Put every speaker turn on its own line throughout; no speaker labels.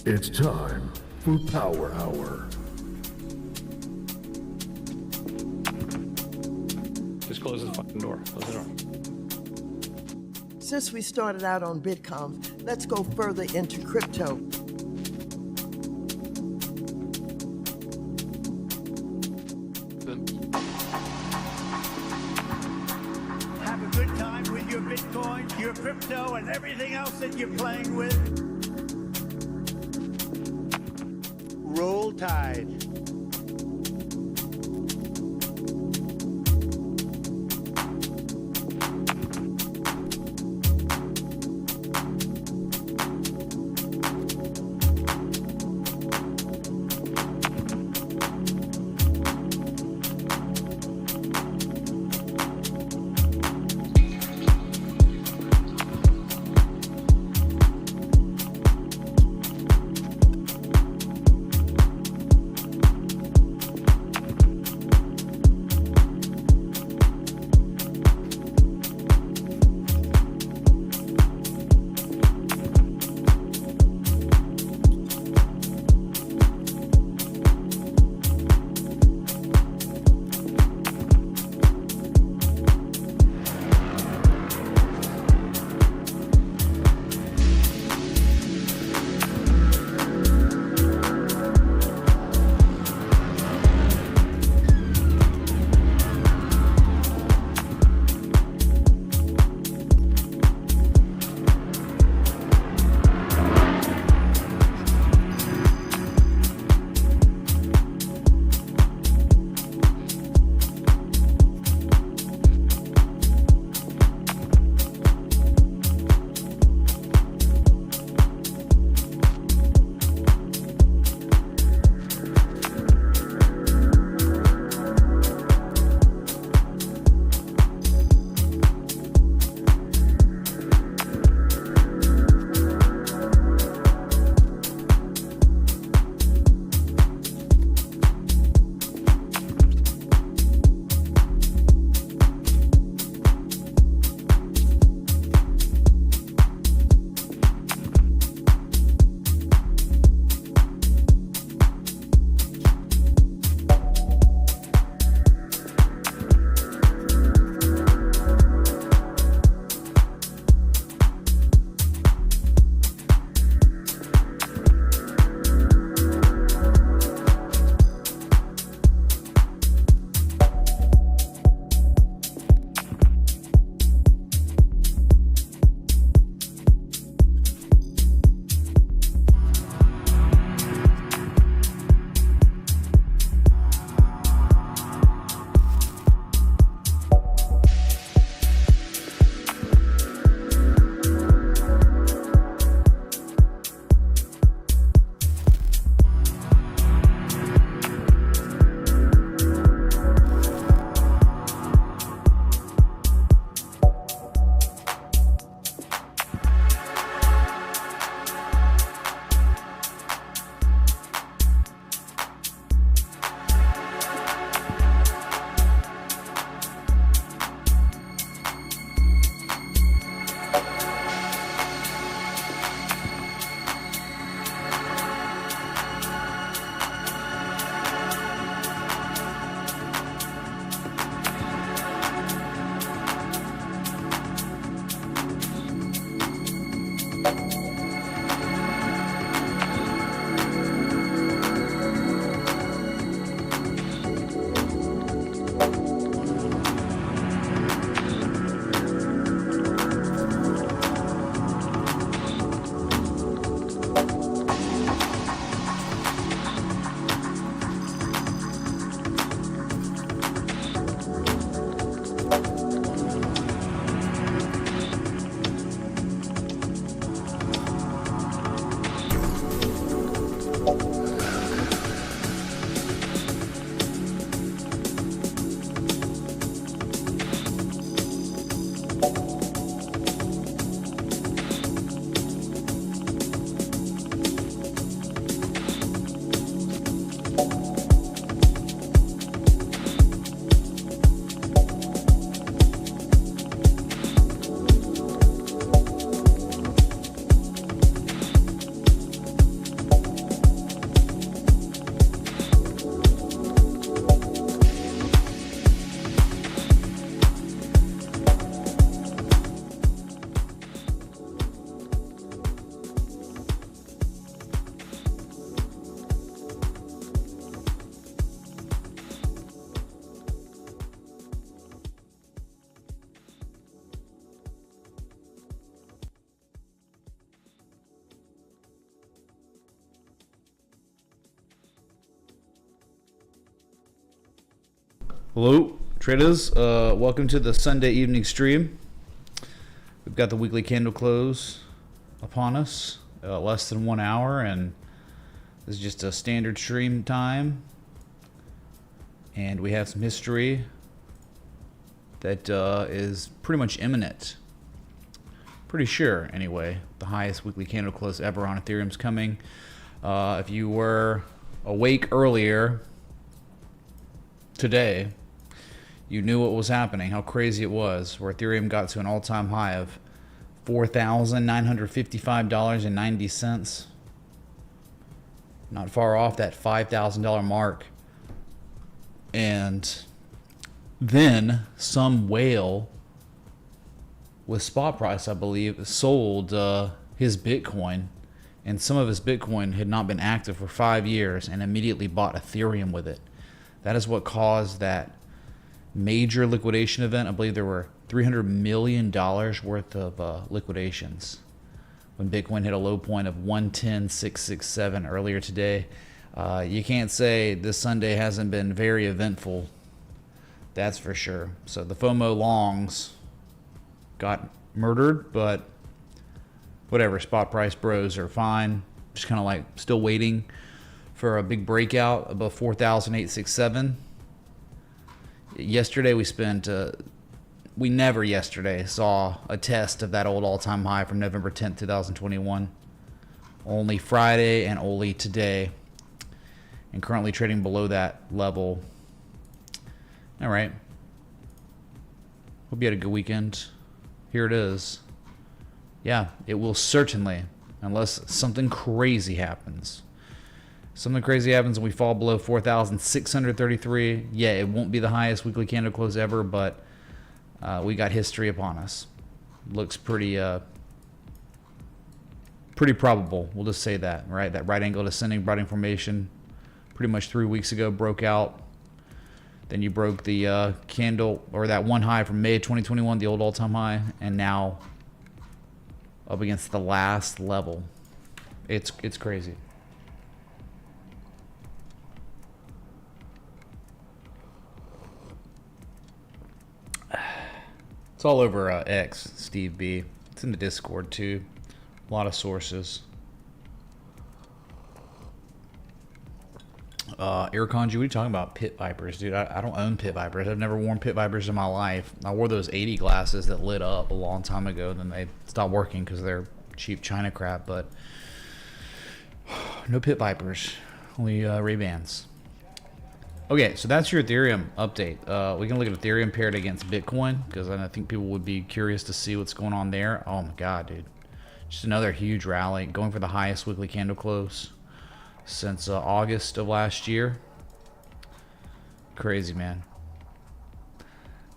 It's time for Power Hour.
Just close the fucking door. Close the door.
Since we started out on Bitcoin, let's go further into crypto.
Have a good time with your Bitcoin, your crypto, and everything else that you're playing with. Roll Tide.
Hello, traders. Welcome to the Sunday evening stream. We've got the weekly candle close upon us, less than 1 hour, and this is just a standard stream time. And we have some history that is pretty much imminent. Pretty sure, anyway. The highest weekly candle close ever on Ethereum's coming. If you were awake earlier today, you knew what was happening, how crazy it was, where Ethereum got to an all-time high of $4,955.90. Not far off that $5,000 mark. And then some whale with spot price, I believe, sold his Bitcoin. And some of his Bitcoin had not been active for 5 years and immediately bought Ethereum with it. That is what caused that major liquidation event. I believe there were $300 million worth of liquidations when Bitcoin hit a low point of 110,667 earlier today. You can't say this Sunday hasn't been very eventful. That's for sure. So the FOMO longs got murdered, but whatever. Spot price bros are fine. Just kind of like still waiting for a big breakout above 4,867. Yesterday we spent, we never yesterday saw a test of that old all-time high from November 10th, 2021. Only Friday and only today. And currently trading below that level. All right. Hope you had a good weekend. Here it is. Yeah, it will certainly, unless something crazy happens. Something crazy happens and we fall below 4,633. Yeah, it won't be the highest weekly candle close ever, but we got history upon us. Looks pretty probable. We'll just say that, right? That right angle descending broadening formation pretty much 3 weeks ago broke out. Then you broke the candle, or that one high from May 2021, the old all-time high, and now up against the last level. It's crazy. It's all over X, Steve B. It's in the Discord too. A lot of sources. Airconju, what are you talking about? Pit Vipers, dude. I don't own Pit Vipers. I've never worn Pit Vipers in my life. I wore those 80 glasses that lit up a long time ago. Then they stopped working because they're cheap China crap. But no Pit Vipers, only Ray-Bans. Okay, so that's your Ethereum update. We can look at Ethereum paired against Bitcoin because I think people would be curious to see what's going on there. Oh my God, dude. Just another huge rally, going for the highest weekly candle close since August of last year. Crazy, man.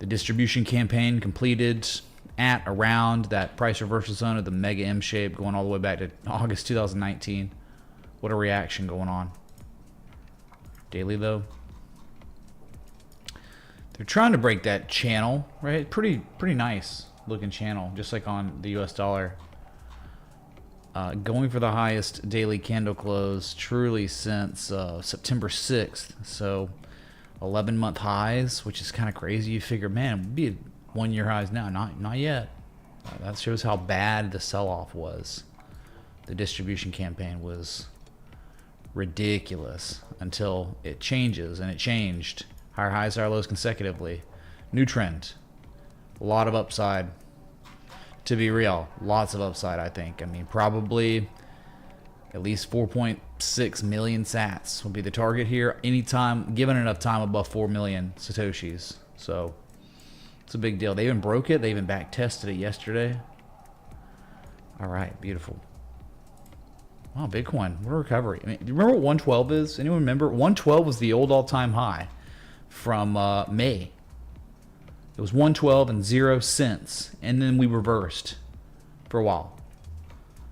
The distribution campaign completed at around that price reversal zone of the mega M shape, going all the way back to August 2019. What a reaction going on. Daily though. They're trying to break that channel, right? Pretty nice looking channel, just like on the US dollar. Going for the highest daily candle close truly since September 6th. So 11-month highs, which is kind of crazy. You figure, man, it would be 1-year highs now. Not yet. That shows how bad the sell-off was. The distribution campaign was ridiculous until it changes, and it changed. Higher highs, higher lows consecutively. New trend. A lot of upside. To be real, lots of upside, I think. I mean, probably at least 4.6 million sats will be the target here. Anytime, given enough time, above 4 million satoshis. So it's a big deal. They even broke it. They even back tested it yesterday. All right, beautiful. Wow, Bitcoin, what a recovery. I mean, do you remember what 112 is? Anyone remember? 112 was the old all-time high from May. It was 112 and 0 cents, and then we reversed for a while.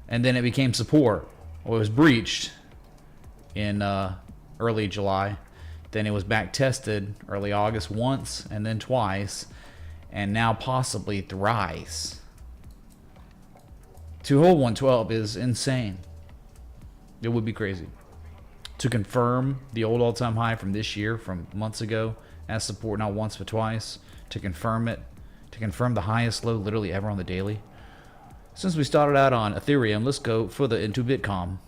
And then it became support. Well, it was breached in early July. Then it was back tested early August once, and then twice, and now possibly thrice. To hold 112 is insane. It would be crazy. To confirm the old all-time high from this year, from months ago, as support, not once but twice, to confirm it, to confirm the highest low literally ever on the daily. Since we started out on Ethereum, let's go further into Bitcoin.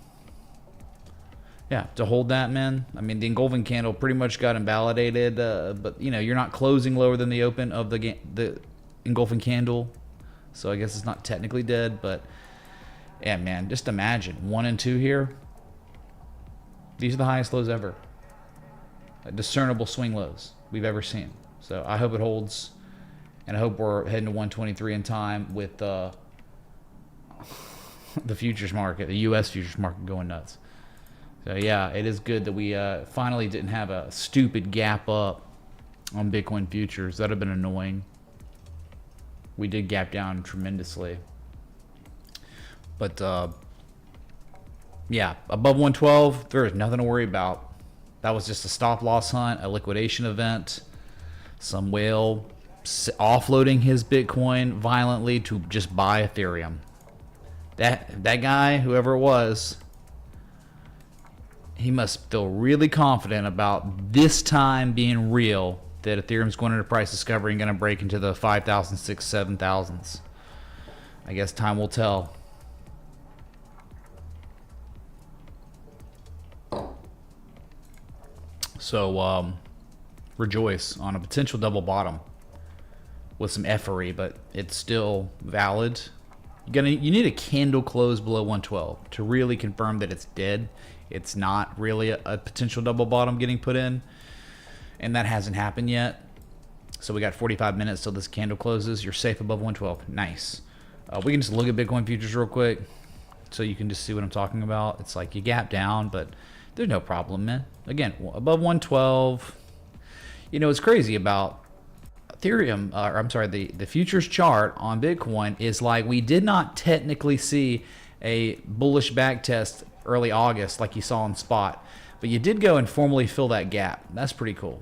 Yeah, to hold that, man. I mean, the engulfing candle pretty much got invalidated, but you know, you're not closing lower than the open of the engulfing candle, so I guess it's not technically dead. But yeah, man, just imagine 1 and 2 here. These are the highest lows ever, discernible swing lows we've ever seen. So I hope it holds, and I hope we're heading to 123 in time with the futures market, the U.S. futures market going nuts. So yeah, it is good that we finally didn't have a stupid gap up on Bitcoin futures. That would have been annoying. We did gap down tremendously. But yeah, above 112, there is nothing to worry about. That was just a stop loss hunt, a liquidation event. Some whale offloading his Bitcoin violently to just buy Ethereum. That guy, whoever it was, he must feel really confident about this time being real, that Ethereum's going into price discovery and going to break into the 5,000, 6,000, 7,000s. I guess time will tell. So, rejoice on a potential double bottom with some effery, but it's still valid. You need a candle close below 112 to really confirm that it's dead. It's not really a potential double bottom getting put in, and that hasn't happened yet. So we got 45 minutes till this candle closes. You're safe above 112. Nice. We can just look at Bitcoin futures real quick so you can just see what I'm talking about. It's like you gap down, but there's no problem, man. Again, above 112. You know, it's crazy about Ethereum, or I'm sorry, the futures chart on Bitcoin is like we did not technically see a bullish back test early August like you saw on spot, but you did go and formally fill that gap. That's pretty cool.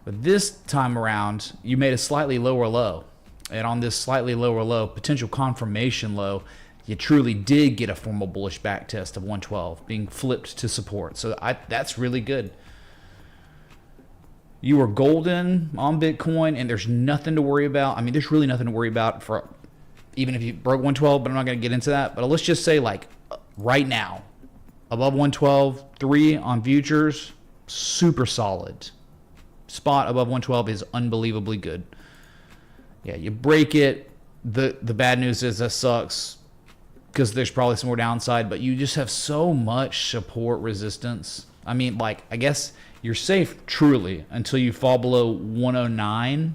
But this time around, you made a slightly lower low, and on this slightly lower low, potential confirmation low, you truly did get a formal bullish back test of 112 being flipped to support. So that's really good. You were golden on Bitcoin, and there's nothing to worry about. I mean, there's really nothing to worry about for even if you broke 112, but I'm not going to get into that. But let's just say, like, right now, above 112, 3 on futures, super solid. Spot above 112 is unbelievably good. Yeah, you break it. The bad news is that sucks because there's probably some more downside, but you just have so much support resistance. I mean, like, I guess you're safe truly until you fall below 109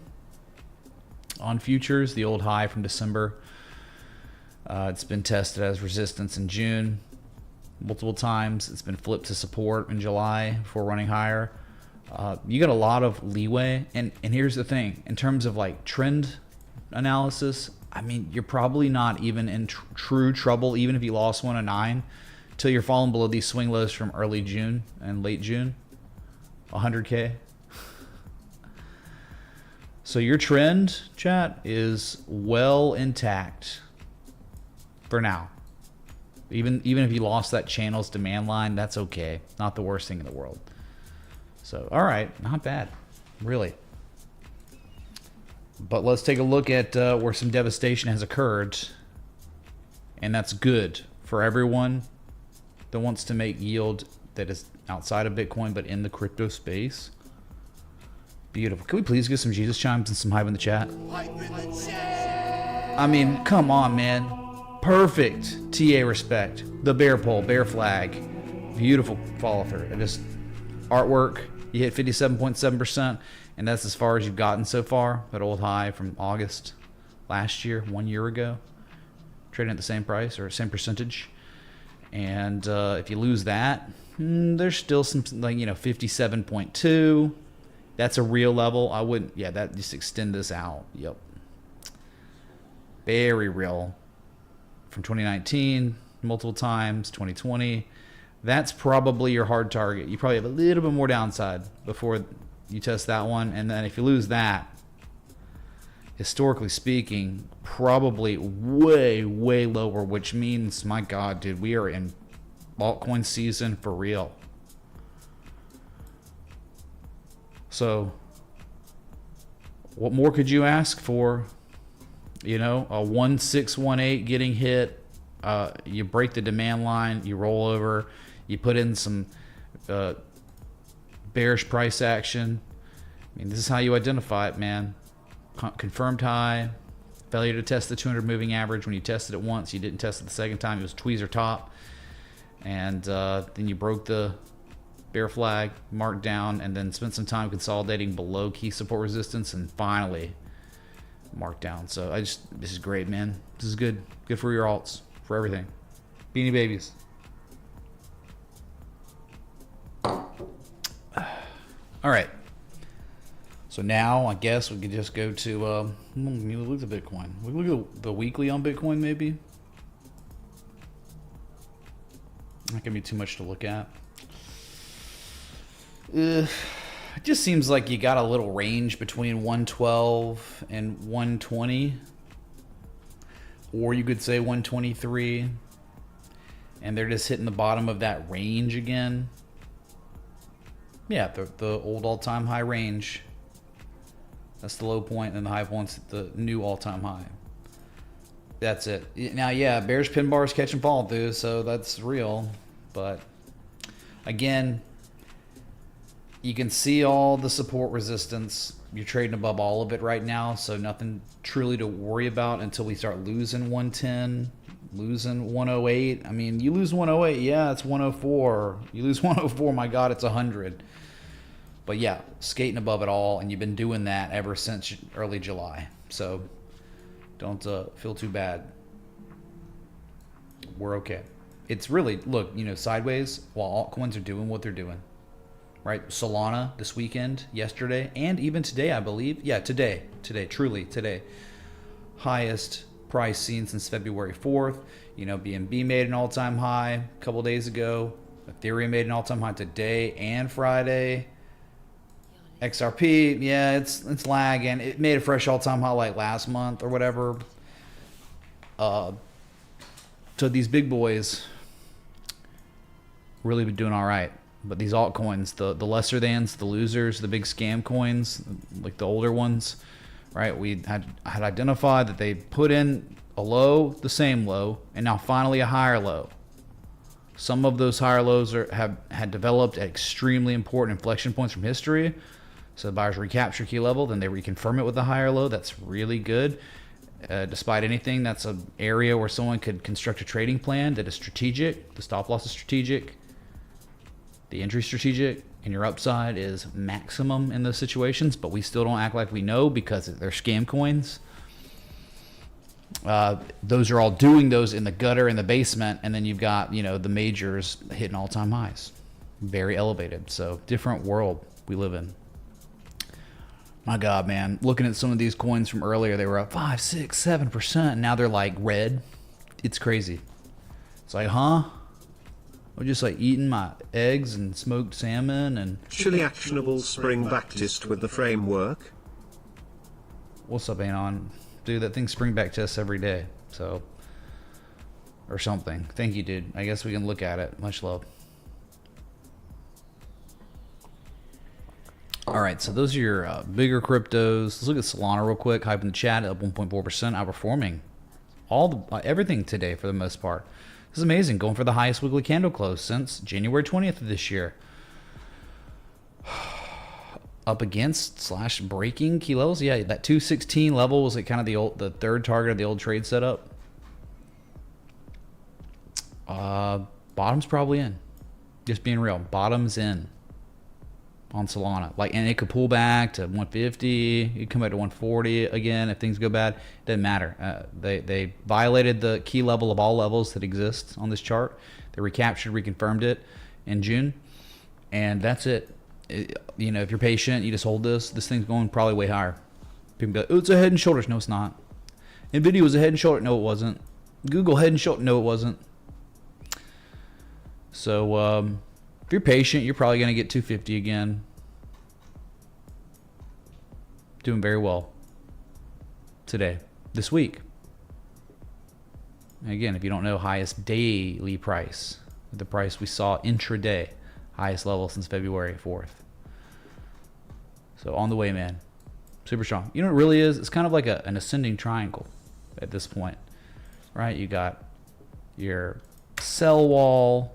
on futures, the old high from December. It's been tested as resistance in June multiple times. It's been flipped to support in July before running higher. You got a lot of leeway, and here's the thing, in terms of like trend analysis, I mean, you're probably not even in true trouble even if you lost 109 till you're falling below these swing lows from early June and late June, 100K. So your trend, chat, is well intact for now. Even if you lost that channel's demand line, that's okay. Not the worst thing in the world. So, all right, not bad, really. But let's take a look at where some devastation has occurred, and that's good for everyone that wants to make yield that is outside of Bitcoin but in the crypto space. Beautiful. Can we please get some Jesus chimes and some hype in the chat? I mean, come on, man. Perfect TA respect. The bear pole, bear flag. Beautiful follow through. And just artwork. You hit 57.7%, and that's as far as you've gotten so far. That old high from August last year, 1 year ago. Trading at the same price or same percentage. And if you lose that, there's still some, like, 57.2. That's a real level. I wouldn't, that just extend this out. Yep. Very real. From 2019, multiple times, 2020. That's probably your hard target. You probably have a little bit more downside before you test that one. And then if you lose that, historically speaking, probably way, way lower, which means, my God, dude, we are in altcoin season for real. So What more could you ask for? You know, a 1618 getting hit. You break the demand line, you roll over, you put in some bearish price action. I mean, this is how you identify it, man. Confirmed high, failure to test the 200 moving average. When you tested it once, you didn't test it the second time. It was tweezer top, and then you broke the bear flag, marked down, and then spent some time consolidating below key support resistance, and finally marked down. So this is great, man. This is good for your alts, for everything. Beanie Babies. All right. So now I guess we could just go to look at Bitcoin. We look at the weekly on Bitcoin, maybe. Not gonna be too much to look at. It just seems like you got a little range between 112 and 120, or you could say 123, and they're just hitting the bottom of that range again. Yeah, the old all-time high range. That's the low point, and the high point's the new all-time high. That's it. Now, yeah, bearish pin bars catch and fall, dude, so that's real. But again, you can see all the support resistance. You're trading above all of it right now, so nothing truly to worry about until we start losing 110, losing 108. I mean, you lose 108, yeah, it's 104. You lose 104, my God, it's 100. But yeah, skating above it all, and you've been doing that ever since early July. So don't feel too bad. We're okay. It's really, look, you know, sideways while altcoins are doing what they're doing. Right? Solana this weekend, yesterday, and even today, I believe. Yeah, today, truly today. Highest price seen since February 4th. You know, BNB made an all-time high a couple days ago. Ethereum made an all-time high today and Friday. XRP, yeah, it's lagging. It made a fresh all-time high like last month or whatever. So these big boys really been doing all right. But these altcoins, the lesser thans, the losers, the big scam coins, like the older ones, right? We had identified that they put in a low, the same low, and now finally a higher low. Some of those higher lows had developed at extremely important inflection points from history. So the buyers recapture key level, then they reconfirm it with a higher low. That's really good. Despite anything, that's an area where someone could construct a trading plan that is strategic. The stop loss is strategic. The entry strategic, and your upside is maximum in those situations, but we still don't act like we know because they're scam coins. Those are all doing those in the gutter, in the basement, and then you've got, you know, the majors hitting all-time highs. Very elevated. So different world we live in. My God, man. Looking at some of these coins from earlier, they were up 5, 6, 7%. Now they're like red. It's crazy. It's like, huh? I'm just like eating my eggs and smoked salmon and...
Chilly actionable spring backtest with the framework.
What's up, Anon? Dude, that thing spring back tests every day. So... or something. Thank you, dude. I guess we can look at it. Much love. Alright, so those are your bigger cryptos. Let's look at Solana real quick. Hype in the chat, up 1.4%, outperforming everything today for the most part. This is amazing, going for the highest weekly candle close since January 20th of this year. Up against / breaking key levels. Yeah, that 216 level was like kind of the third target of the old trade setup. Bottom's probably in. Just being real, bottom's in on Solana. Like, and it could pull back to 150. It could come back to 140 again if things go bad. It doesn't matter. They violated the key level of all levels that exist on this chart. They recaptured, reconfirmed it in June, and that's it. You know, if you're patient, you just hold this. This thing's going probably way higher. People be like, oh, it's a head and shoulders. No, it's not. NVIDIA was a head and shoulder. No, it wasn't. Google head and shoulder. No, it wasn't. So, if you're patient, you're probably going to get 250 again. Doing very well today, this week. And again, if you don't know, highest daily price, the price we saw intraday, highest level since February 4th. So on the way, man. Super strong. You know what it really is? It's kind of like an ascending triangle at this point, right? You got your sell wall,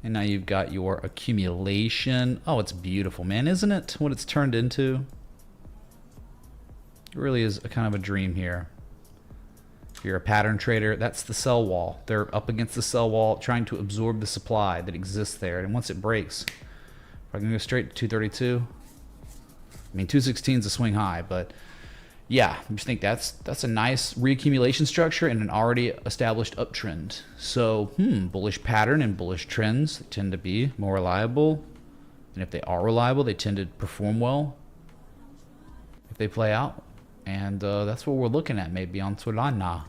and now you've got your accumulation. Oh, it's beautiful, man. Isn't it what it's turned into? It really is a kind of a dream here. If you're a pattern trader, that's the sell wall. They're up against the sell wall trying to absorb the supply that exists there. And once it breaks, if I can go straight to 232, I mean, 216 is a swing high, but yeah, I just think that's a nice reaccumulation structure in an already established uptrend. So, bullish pattern and bullish trends tend to be more reliable. And if they are reliable, they tend to perform well if they play out. And that's what we're looking at maybe on Solana.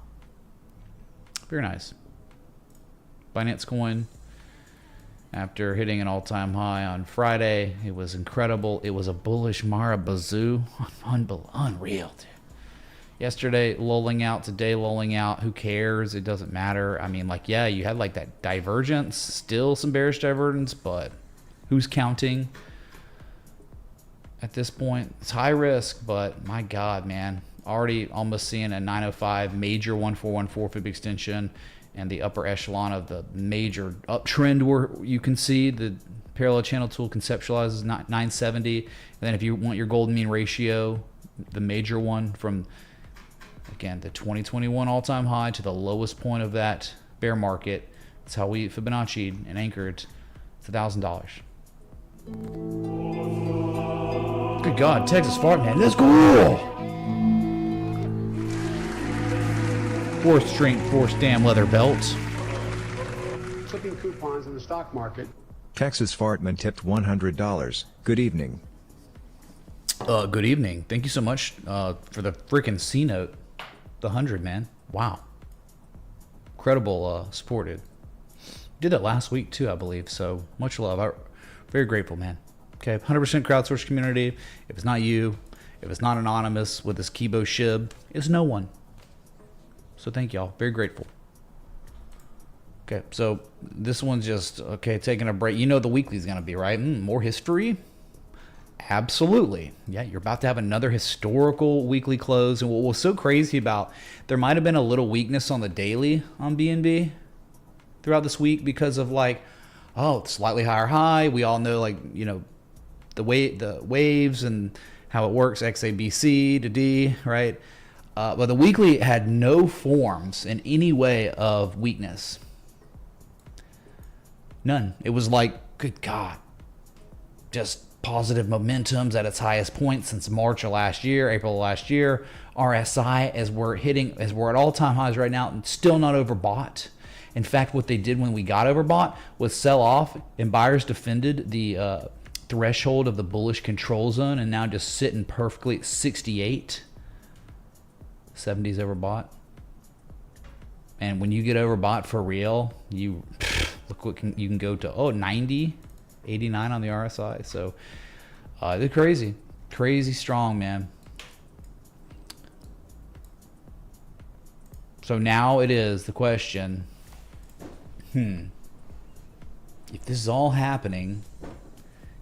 Very nice. Binance coin, after hitting an all-time high on Friday, it was incredible. It was a bullish Mara Bazoo. Unreal, dude. Yesterday, lulling out. Today, lulling out. Who cares? It doesn't matter. I mean, like, yeah, you had like that divergence. Still some bearish divergence, but who's counting? At this point, it's high risk, but my God, man. Already almost seeing a 905 major 1414 fib extension and the upper echelon of the major uptrend where you can see the parallel channel tool conceptualizes 970. And then if you want your golden mean ratio, the major one from, again, the 2021 all-time high to the lowest point of that bear market, that's how we Fibonacci and anchored. It's $1,000. Good God, Texas fart, man. Let's go! Fourth strength, forced damn leather belt.
Clipping coupons in the stock market.
Texas Fartman tipped $100. Good evening.
Good evening. Thank you so much for the freaking C note. The 100, man. Wow. Incredible supported. Did that last week too, I believe. So much love. Very grateful, man. Okay, 100% crowdsourced community. If it's not you, if it's not anonymous with this Kibo Shib, it's no one. So thank y'all. Very grateful. Okay, so this one's just, okay, taking a break. You know the weekly's going to be, right? More history? Absolutely. Yeah, you're about to have another historical weekly close. And what was so crazy about, there might have been a little weakness on the daily on BNB throughout this week because of like, oh, slightly higher high. We all know, like, you know, the waves and how it works, XABC to D, right? But the weekly had no forms in any way of weakness. None. It was like, good God, just positive momentums at its highest point since March of last year, April of last year. RSI, as we're at all-time highs right now, and still not overbought. In fact, what they did when we got overbought was sell off, and buyers defended the threshold of the bullish control zone, and now just sitting perfectly at 68. 70s overbought. And when you get overbought for real, you look what you can go to, 90, 89 on the RSI. So they're crazy strong, man. So now it is the question, if this is all happening,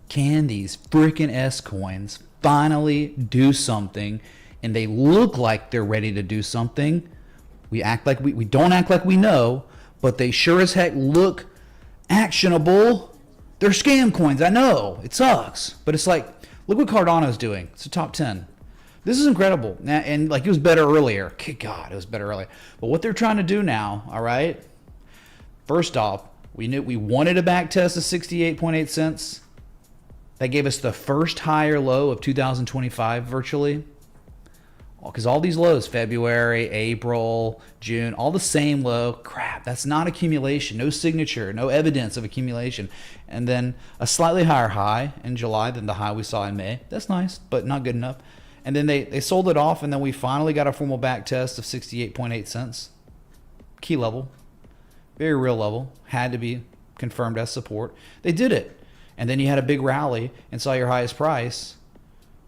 can these freaking S coins finally do something? And they look like they're ready to do something. We act like we don't act like we know, but they sure as heck look actionable. They're scam coins. I know it sucks, but it's like, look what Cardano's doing. It's a top 10. This is incredible. And like, it was better earlier. Good God, it was better earlier. But what they're trying to do now, all right? First off, we knew we wanted a back test of 68.8 cents. That gave us the first higher low of 2025 virtually. Because all these lows, February, April, June, all the same low. Crap, that's not accumulation. No signature, no evidence of accumulation. And then a slightly higher high in July than the high we saw in May. That's nice, but not good enough. And then they sold it off, and then we finally got a formal back test of 68.8 cents. Key level. Very real level. Had to be confirmed as support. They did it. And then you had a big rally and saw your highest price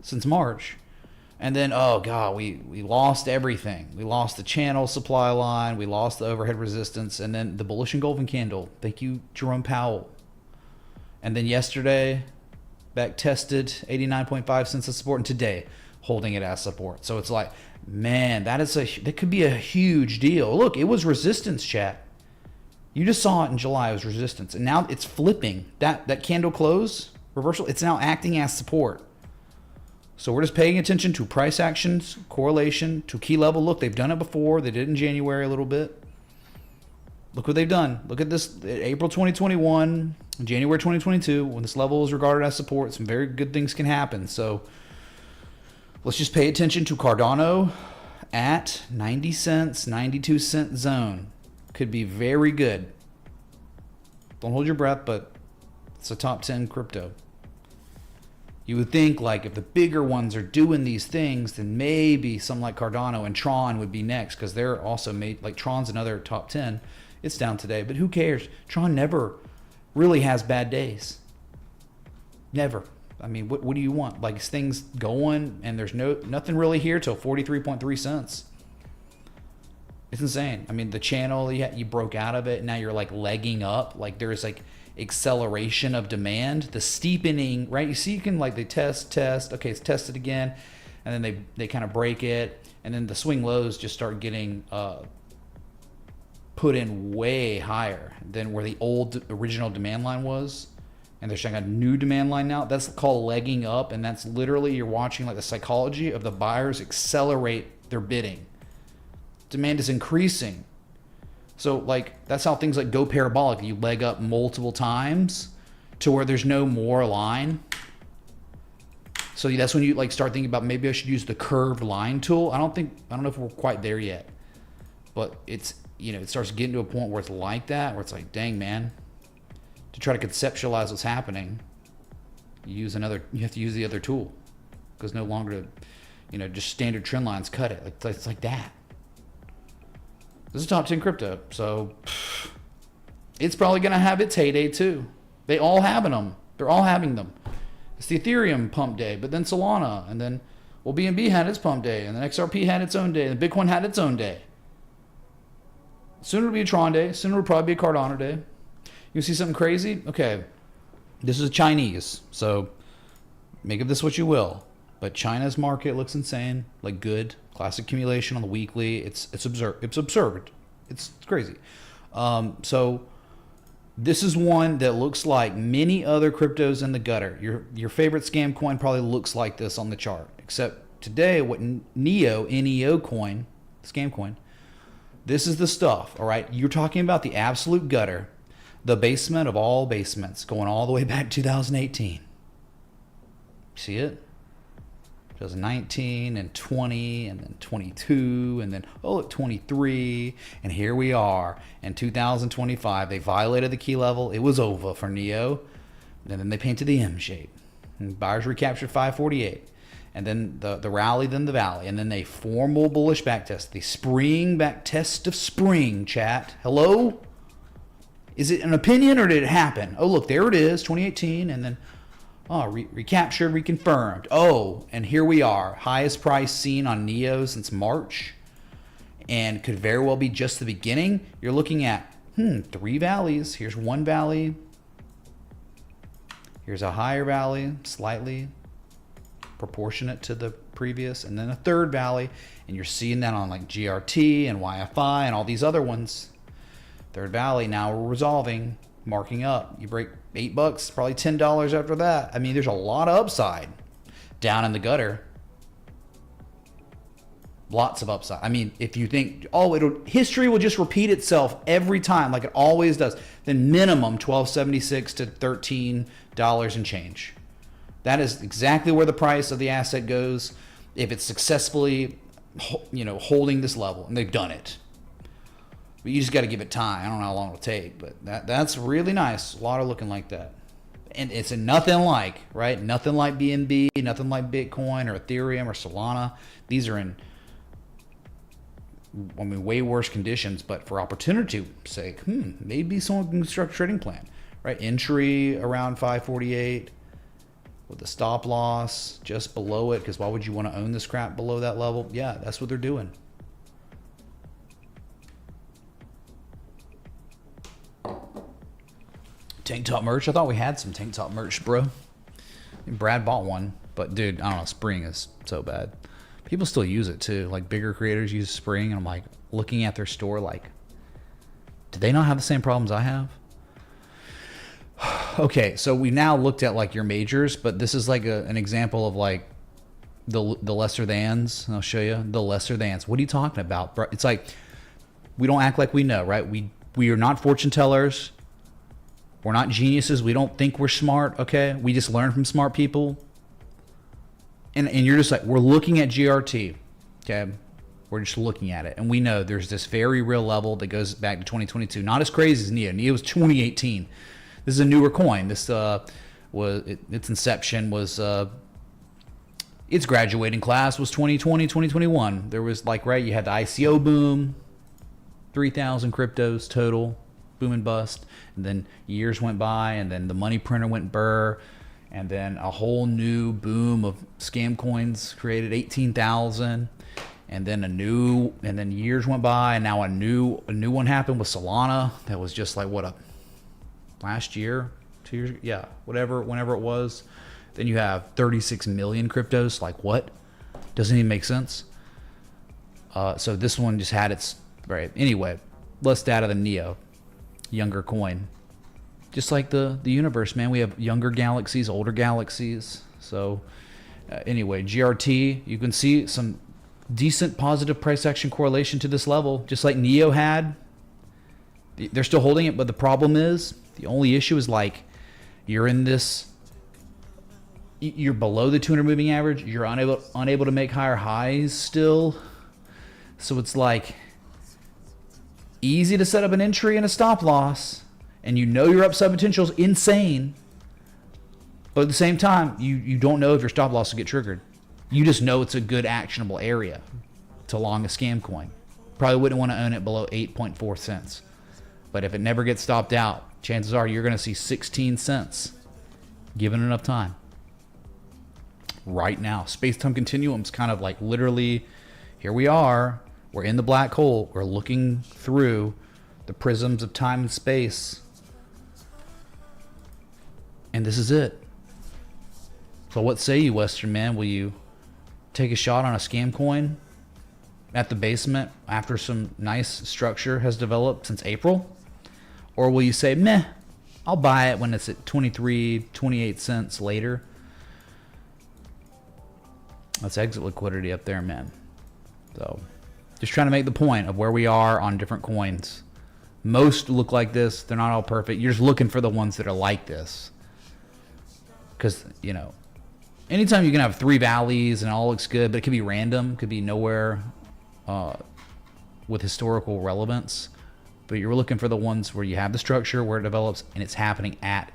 since March. And then, oh God, we lost everything. We lost the channel supply line. We lost the overhead resistance. And then the bullish engulfing candle. Thank you, Jerome Powell. And then yesterday, back tested 89.5 cents of support. And today, holding it as support. So it's like, man, that could be a huge deal. Look, it was resistance, chat. You just saw it in July. It was resistance, and now it's flipping. That candle close reversal, it's now acting as support. So we're just paying attention to price actions, correlation to key level. Look, they've done it before. They did it in January a little bit. Look what they've done. Look at this, April 2021, January 2022, when this level is regarded as support, some very good things can happen. So let's just pay attention to Cardano at 90 cents, 92 cent zone. Could be very good. Don't hold your breath, but it's a top 10 crypto. You would think, like, if the bigger ones are doing these things, then maybe something like Cardano and Tron would be next, because they're also made, like, Tron's another top 10. It's down today, but who cares? Tron never really has bad days. Never. I mean, what do you want? Like, things going, and there's nothing really here till 43.3 cents. It's insane. I mean, the channel, you broke out of it, and now you're, like, legging up. Like, there's, like, acceleration of demand. The steepening, right? You see, you can, like, they test. Okay, it's tested again, and then they kind of break it, and then the swing lows just start getting put in way higher than where the old original demand line was, and they're showing a new demand line now. That's called legging up, and that's literally, you're watching, like, the psychology of the buyers accelerate their bidding. Demand is increasing. So, like, that's how things like go parabolic. You leg up multiple times to where there's no more line. So that's when you, like, start thinking about, maybe I should use the curved line tool. I don't know if we're quite there yet, but it's, you know, it starts getting to a point where it's like that, where it's like, dang, man, to try to conceptualize what's happening, you have to use the other tool, because no longer, you know, just standard trend lines cut it. Like, it's like that. This is top 10 crypto, so it's probably going to have its heyday too. They all having them. They're all having them. It's the Ethereum pump day, but then Solana, and then, well, BNB had its pump day, and then XRP had its own day, and Bitcoin had its own day. Sooner it'll be a Tron day. Sooner it'll probably be a Cardano day. You see something crazy? Okay, this is Chinese, so make of this what you will. But China's market looks insane, like good. Classic accumulation on the weekly. It's absurd. It's absurd. It's crazy. So this is one that looks like many other cryptos in the gutter. Your favorite scam coin probably looks like this on the chart, except today what NEO coin, scam coin. This is the stuff. All right, you're talking about the absolute gutter, the basement of all basements, going all the way back to 2018. See it? 2019 and 20 and then 22 and then, oh, look, 23. And here we are in 2025. They violated the key level. It was over for NEO. And then they painted the M shape. And buyers recaptured 548. And then the rally, then the valley. And then a formal bullish back test. The spring back test of spring, chat. Hello? Is it an opinion or did it happen? Oh, look, there it is, 2018. And then, oh, recaptured, reconfirmed. Oh, and here we are. Highest price seen on NEO since March. And could very well be just the beginning. You're looking at, 3 valleys. Here's one valley. Here's a higher valley, slightly proportionate to the previous. And then a third valley. And you're seeing that on like GRT and YFI and all these other ones. Third valley, now we're resolving, marking up. You break $8, probably $10 after that. I mean, there's a lot of upside down in the gutter. Lots of upside. I mean, if you think, history will just repeat itself every time like it always does, then minimum $12.76 to $13 and change. That is exactly where the price of the asset goes if it's successfully, holding this level, and they've done it. But you just got to give it time. I don't know how long it'll take, but that's really nice. A lot of looking like that. And it's nothing like, right? Nothing like BNB, nothing like Bitcoin or Ethereum or Solana. These are in, way worse conditions, but for opportunity's sake, maybe someone can construct a trading plan, right? Entry around 548 with a stop loss just below it, because why would you want to own this crap below that level? Yeah, that's what they're doing. Tank top merch. I thought we had some tank top merch, bro. And Brad bought one, But dude, I don't know, Spring is so bad. People still use it too. Like bigger creators use Spring, and I'm like looking at their store like, do they not have the same problems I have? Okay, so we now looked at like your majors, but this is like an example of like the lesser thans. And I'll show you the lesser thans. What are you talking about, bro? It's like we don't act like we know, right? We are not fortune tellers. We're not geniuses. We don't think we're smart, okay? We just learn from smart people. And you're just like, we're looking at GRT, okay? We're just looking at it. And we know there's this very real level that goes back to 2022. Not as crazy as NEO. NEO was 2018. This is a newer coin. This its inception was, its graduating class was 2020, 2021. There was like, right, you had the ICO boom, 3,000 cryptos total, boom and bust. And then years went by, and then the money printer went burr. And then a whole new boom of scam coins created, 18,000. And then years went by, and now a new one happened with Solana. That was just like last year, 2 years, yeah, whenever it was. Then you have 36 million cryptos. Like what? Doesn't even make sense. So this one just had its right. Anyway, less data than NEO, younger coin. Just like the universe, man. We have younger galaxies, older galaxies. So anyway, GRT, you can see some decent positive price action correlation to this level, just like NEO had. They're still holding it, but the problem is, the only issue is like you're below the 200 moving average. You're unable to make higher highs still. So it's like easy to set up an entry and a stop loss. And you know your upside potential is insane, but at the same time, you don't know if your stop loss will get triggered. You just know it's a good actionable area to long a scam coin. Probably wouldn't want to own it below 8.4 cents. But if it never gets stopped out, chances are you're going to see 16 cents given enough time. Right now, space-time continuum's kind of like literally, here we are, we're in the black hole, we're looking through the prisms of time and space. And this is it. So what say you, Western man? Will you take a shot on a scam coin at the basement after some nice structure has developed since April? Or will you say, meh, I'll buy it when it's at 23, 28 cents later? That's exit liquidity up there, man. So just trying to make the point of where we are on different coins. Most look like this. They're not all perfect. You're just looking for the ones that are like this. Because, you know, anytime you can have three valleys and it all looks good, but it could be random, could be nowhere with historical relevance. But you're looking for the ones where you have the structure, where it develops, and it's happening at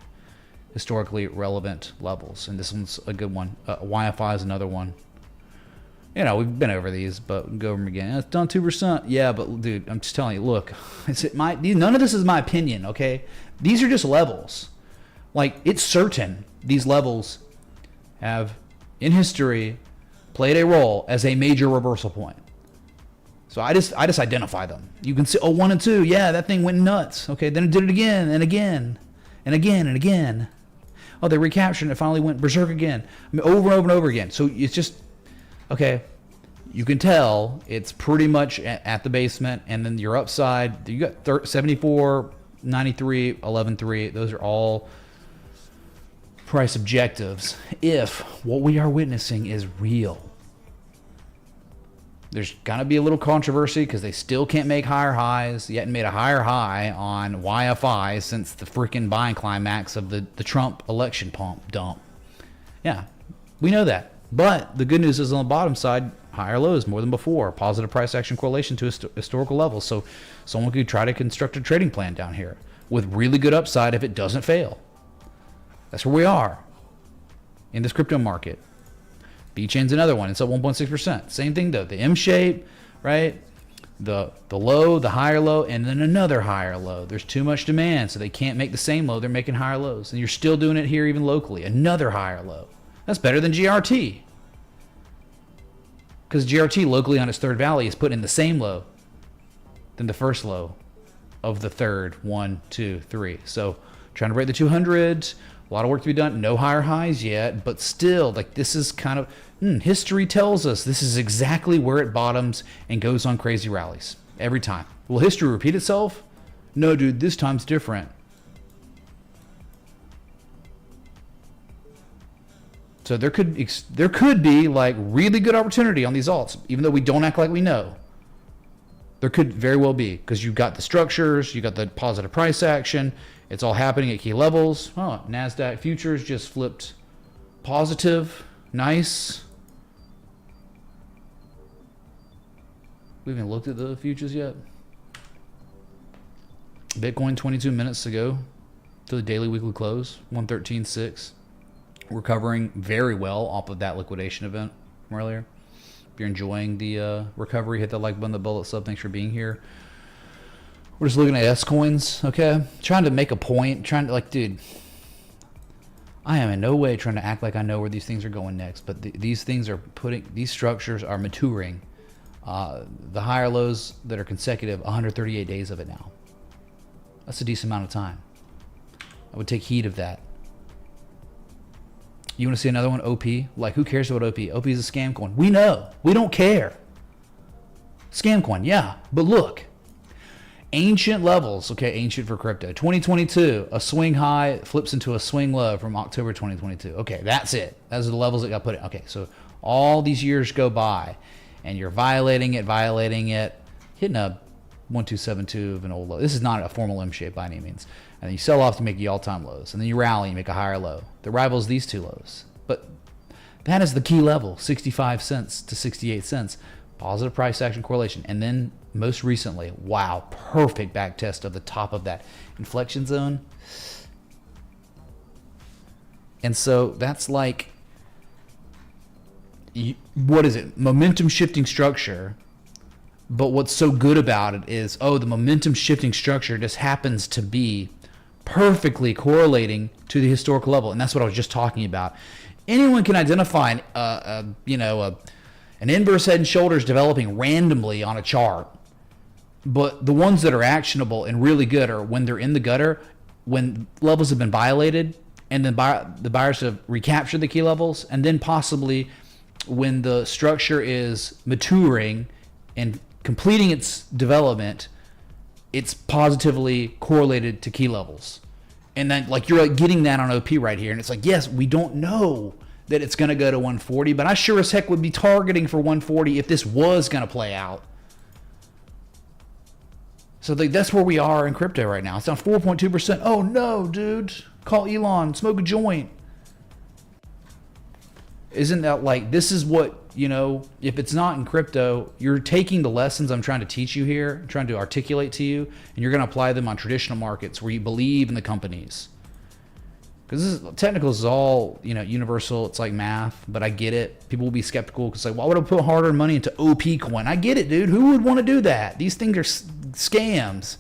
historically relevant levels. And this one's a good one. YFI is another one. You know, we've been over these, but we'll go over them again. It's done 2%. Yeah, but dude, I'm just telling you, look, none of this is my opinion, okay? These are just levels. Like, it's certain these levels have, in history, played a role as a major reversal point. So I just identify them. You can see, oh, 1 and 2, yeah, that thing went nuts. Okay, then it did it again and again and again and again. Oh, they recaptured and it finally went berserk again. I mean, over and over and over again. So it's just, okay, you can tell it's pretty much at the basement, and then your upside, you got 74, 93, 11.3. Those are all price objectives if what we are witnessing is real. There's gonna be a little controversy because they still can't make higher highs, yet made a higher high on YFI since the freaking buying climax of the Trump election pump dump. Yeah, we know that. But the good news is on the bottom side, higher lows more than before. Positive price action correlation to historical levels. So someone could try to construct a trading plan down here with really good upside if it doesn't fail. That's where we are in this crypto market. B-Chain's another one. It's up 1.6%. Same thing though. The M shape, right? The low, the higher low, and then another higher low. There's too much demand, so they can't make the same low. They're making higher lows. And you're still doing it here even locally. Another higher low. That's better than GRT. Because GRT locally on its third valley is putting in the same low than the first low of the third 1, 2, 3. So trying to break the 200, A lot of work to be done. No higher highs yet, but still, like, this is kind of history tells us this is exactly where it bottoms and goes on crazy rallies every time. Will history repeat itself? No, dude, this time's different. So there could be like really good opportunity on these alts, even though we don't act like we know. There could very well be, because you've got the structures, you got the positive price action. It's all happening at key levels. Oh, NASDAQ futures just flipped positive. Nice. We haven't looked at the futures yet. Bitcoin 22 minutes ago to the daily weekly close, 113.6. Recovering very well off of that liquidation event from earlier. If you're enjoying the recovery, hit that like button, the bullet sub. Thanks for being here. We're just looking at S coins, okay? Trying to make a point, trying to, like, dude, I am in no way trying to act like I know where these things are going next, but these things are these structures are maturing. The higher lows that are consecutive, 138 days of it now. That's a decent amount of time. I would take heed of that. You want to see another one? OP? Like, who cares about OP? OP is a scam coin. We know. We don't care. Scam coin, yeah. But look. Ancient levels. Okay, ancient for crypto. 2022, a swing high flips into a swing low from October 2022. Okay, that's it. Those are the levels that got put in. Okay, so all these years go by, and you're violating it, hitting a 1272 of an old low. This is not a formal M shape by any means. And then you sell off to make the all-time lows. And then you rally, you make a higher low. The rivals these two lows. But that is the key level, 65 cents to 68 cents. Positive price action correlation. And then most recently, wow, perfect back test of the top of that inflection zone. And so that's like, what is it? Momentum shifting structure. But what's so good about it is, oh, the momentum shifting structure just happens to be perfectly correlating to the historical level. And that's what I was just talking about. Anyone can identify an inverse head and shoulders developing randomly on a chart. But the ones that are actionable and really good are when they're in the gutter, when levels have been violated, and then the buyers have recaptured the key levels, and then possibly when the structure is maturing and completing its development, it's positively correlated to key levels. And then, like, you're like getting that on OP right here. And it's like, yes, we don't know that it's going to go to 140, but I sure as heck would be targeting for 140 if this was going to play out. So that's where we are in crypto right now. It's down 4.2%. Oh no, dude. Call Elon, smoke a joint. Isn't that like, this is what, if it's not in crypto, you're taking the lessons I'm trying to teach you here, trying to articulate to you, and you're going to apply them on traditional markets where you believe in the companies. Because technicals is all, universal. It's like math, but I get it. People will be skeptical because, like, why would I put hard-earned money into OP coin? I get it, dude. Who would want to do that? These things are scams.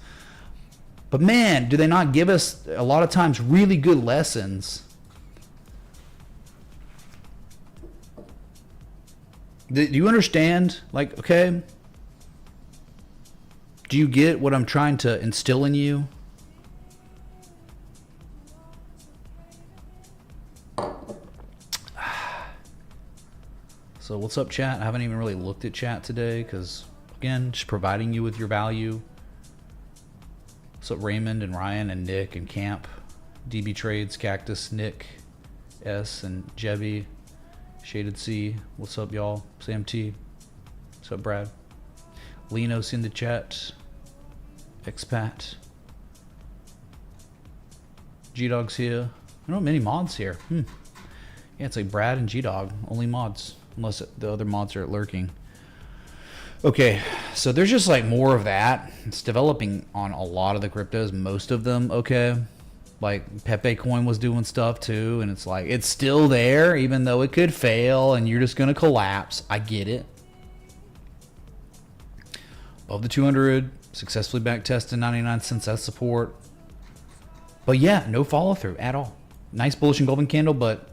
But man, do they not give us a lot of times really good lessons? Do you understand? Like, okay, do you get what I'm trying to instill in you? So what's up, chat? I haven't even really looked at chat today because, again, just providing you with your value. What's up, Raymond and Ryan and Nick and Camp, DB Trades, Cactus, Nick, S, and Jebby, Shaded C. What's up, y'all? Sam T. What's up, Brad? Leno's in the chat. Expat. G-Dog's here. I don't know many mods here. Yeah, it's like Brad and G-Dog. Only mods. Unless the other mods are lurking. Okay, so there's just like more of that. It's developing on a lot of the cryptos, most of them, okay? Like Pepe Coin was doing stuff too, and it's like, it's still there, even though it could fail, and you're just gonna collapse. I get it. Above the 200, successfully back tested 99 cents as support. But yeah, no follow through at all. Nice bullish engulfing candle, but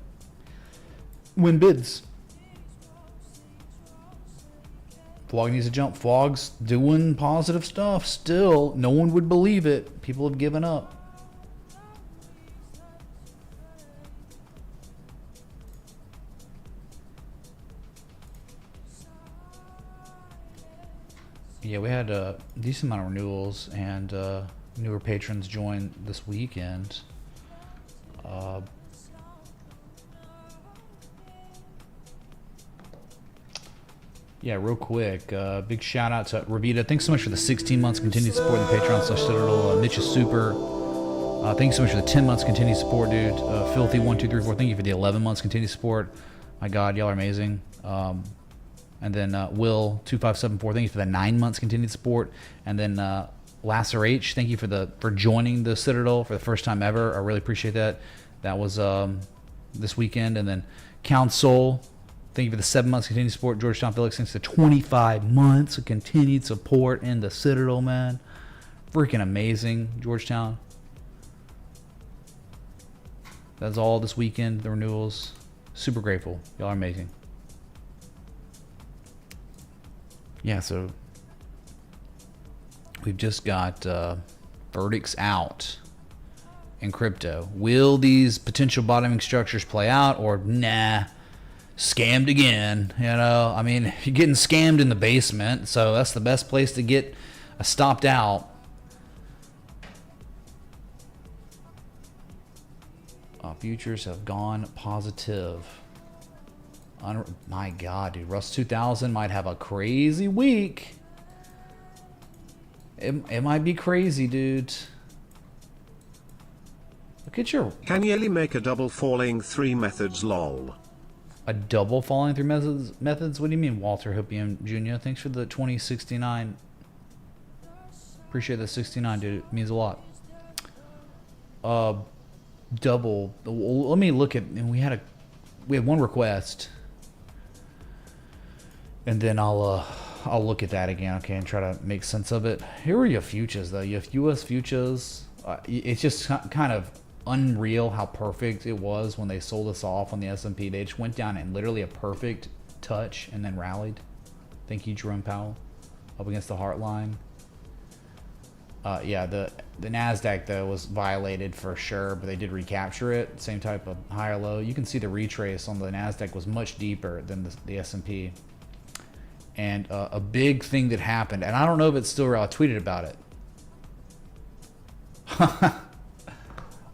win bids. Flog needs to jump. Flog's doing positive stuff still. No one would believe it. People have given up. Yeah, we had a decent amount of renewals and newer patrons join this weekend. Yeah, real quick, big shout out to Ravita. Thanks so much for the 16 months continued support in the Patreon/Citadel. Mitch is super. Thanks so much for the 10 months continued support, dude. Filthy1234. Thank you for the 11 months continued support. My God, y'all are amazing. And then Will2574. Thank you for the 9 months continued support. And then Lasser H. Thank you for joining the Citadel for the first time ever. I really appreciate that. That was this weekend. And then Council. Thank you for the 7 months continued support. Georgetown Felix, thanks for 25 months of continued support in the Citadel, man. Freaking amazing, Georgetown. That's all this weekend, the renewals. Super grateful. Y'all are amazing. Yeah, so we've just got verdicts out in crypto. Will these potential bottoming structures play out, or nah? Scammed again, you know. I mean, you're getting scammed in the basement, so that's the best place to get stopped out. Futures have gone positive. My God, dude, Rust 2000 might have a crazy week. It might be crazy, dude. Look at your.
Can Yeli make a double falling 3 methods lol?
A double falling through methods? What do you mean, Walter Hopium Jr.? Thanks for the 2069. Appreciate the 69, dude. It means a lot. Double. Let me look at. And we had one request, and then I'll look at that again, okay, and try to make sense of it. Here are your futures, though. You have U.S. futures. It's just kind of unreal how perfect it was when they sold us off on the S&P. They just went down in literally a perfect touch and then rallied. Thank you, Jerome Powell. Up against the heart line. Yeah, the NASDAQ, though, was violated for sure, but they did recapture it. Same type of higher low. You can see the retrace on the NASDAQ was much deeper than the S&P. And a big thing that happened, and I don't know if it's still real. I tweeted about it.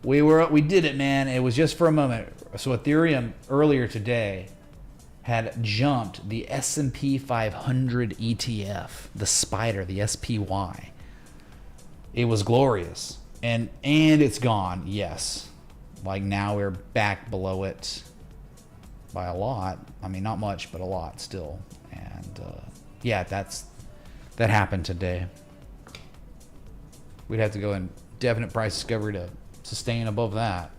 We did it, man. It was just for a moment. So Ethereum earlier today had jumped the S&P 500 ETF, the spider, the SPY. It was glorious, and it's gone. Yes, like now we're back below it by a lot. I mean, not much, but a lot still. And yeah, that happened today. We'd have to go in definite price discovery to sustain above that.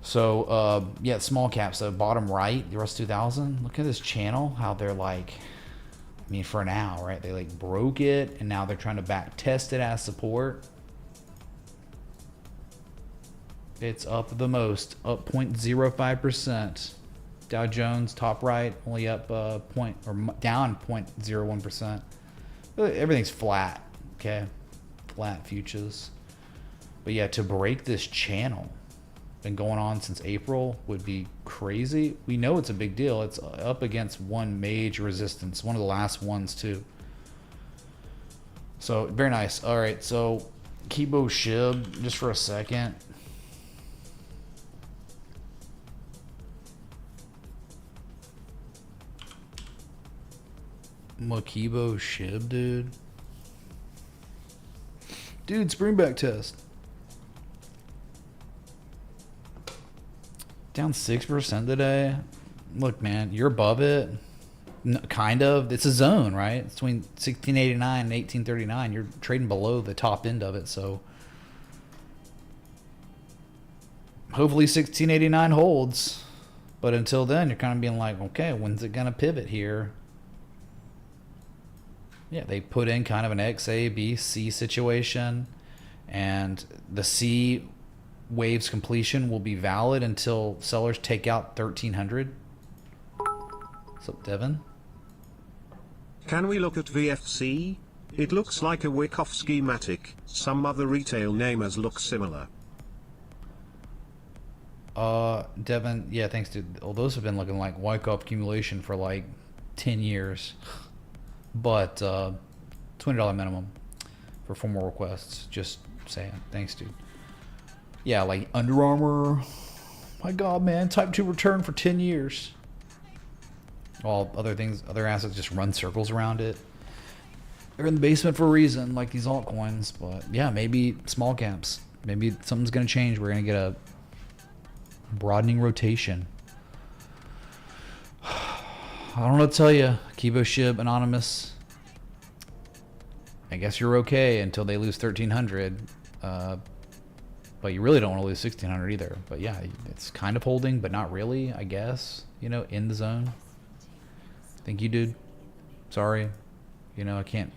So yeah, small caps, so bottom right, the Rust 2000. Look at this channel, how they're like, I mean, for now, right? They like broke it, and now they're trying to back test it as support. It's up the most, up 0.05%. Dow Jones top right only up down 0.01%. Everything's flat, okay? Flat futures. But yeah, to break this channel, been going on since April, would be crazy. We know it's a big deal. It's up against one major resistance, one of the last ones too. So very nice. All right, so Kibo Shib, just for a second. Makibo Shib, dude. Dude, springback test. Down 6% today. Look, man, you're above it. No, kind of. It's a zone, right? It's between 1689 and 1839. You're trading below the top end of it, so hopefully 1689 holds. But until then, you're kind of being like, okay, when's it gonna pivot here? Yeah, they put in kind of an X, A, B, C situation, and the C wave's completion will be valid until sellers take out 1300. What's up, Devin?
Can we look at VFC? It looks like a Wyckoff schematic. Some other retail namers look similar.
Devin, yeah, thanks, dude. Well, those have been looking like Wyckoff accumulation for like 10 years. But $20 minimum for 4 more requests. Just saying. Thanks, dude. Yeah, like Under Armour. My God, man. Type 2 return for 10 years. All other things, other assets just run circles around it. They're in the basement for a reason, like these altcoins. But yeah, maybe small caps. Maybe something's going to change. We're going to get a broadening rotation. I don't know what to tell you. Kibo Shib, Anonymous. I guess you're okay until they lose 1,300. But you really don't want to lose 1,600 either. But yeah, it's kind of holding, but not really, I guess. You know, in the zone. Thank you, dude. Sorry. You know, I can't.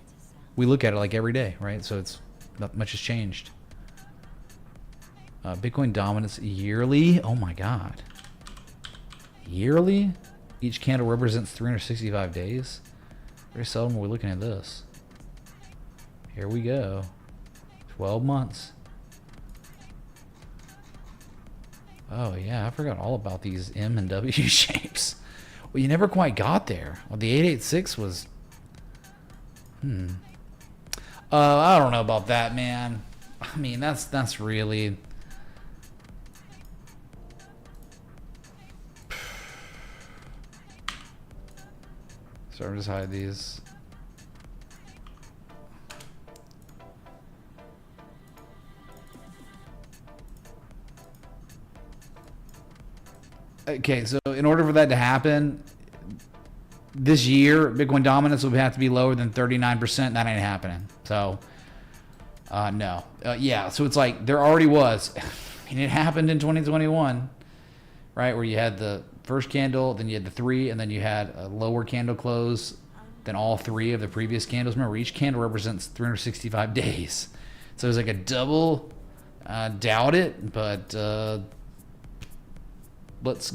We look at it like every day, right? So it's not much has changed. Bitcoin dominance yearly. Oh my God. Yearly? Each candle represents 365 days. Very seldom are we looking at this. Here we go. 12 months. Oh yeah, I forgot all about these M and W shapes. Well, you never quite got there. Well, the 886 was... I don't know about that, man. I mean, that's really... So I'll just hide these. Okay, so in order for that to happen, this year, Bitcoin dominance would have to be lower than 39%. That ain't happening. So, no. Yeah, so it's like there already was. And it happened in 2021, right, where you had the first candle, then you had the 3, and then you had a lower candle close than all 3 of the previous candles. Remember, each candle represents 365 days. So it was like a double. Doubt it, but let's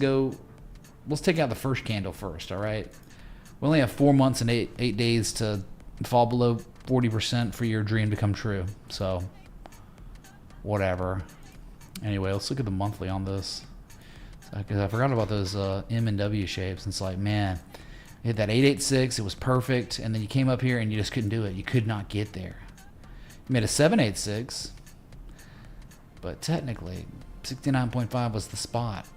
take out the first candle first, all right? We only have 4 months and 8 days to fall below 40% for your dream to come true. So, whatever. Anyway, let's look at the monthly on this. Because I forgot about those M and W shapes. It's like, man, you hit that 886, it was perfect, and then you came up here and you just couldn't do it. You could not get there. You made a 786, but technically, 69.5 was the spot.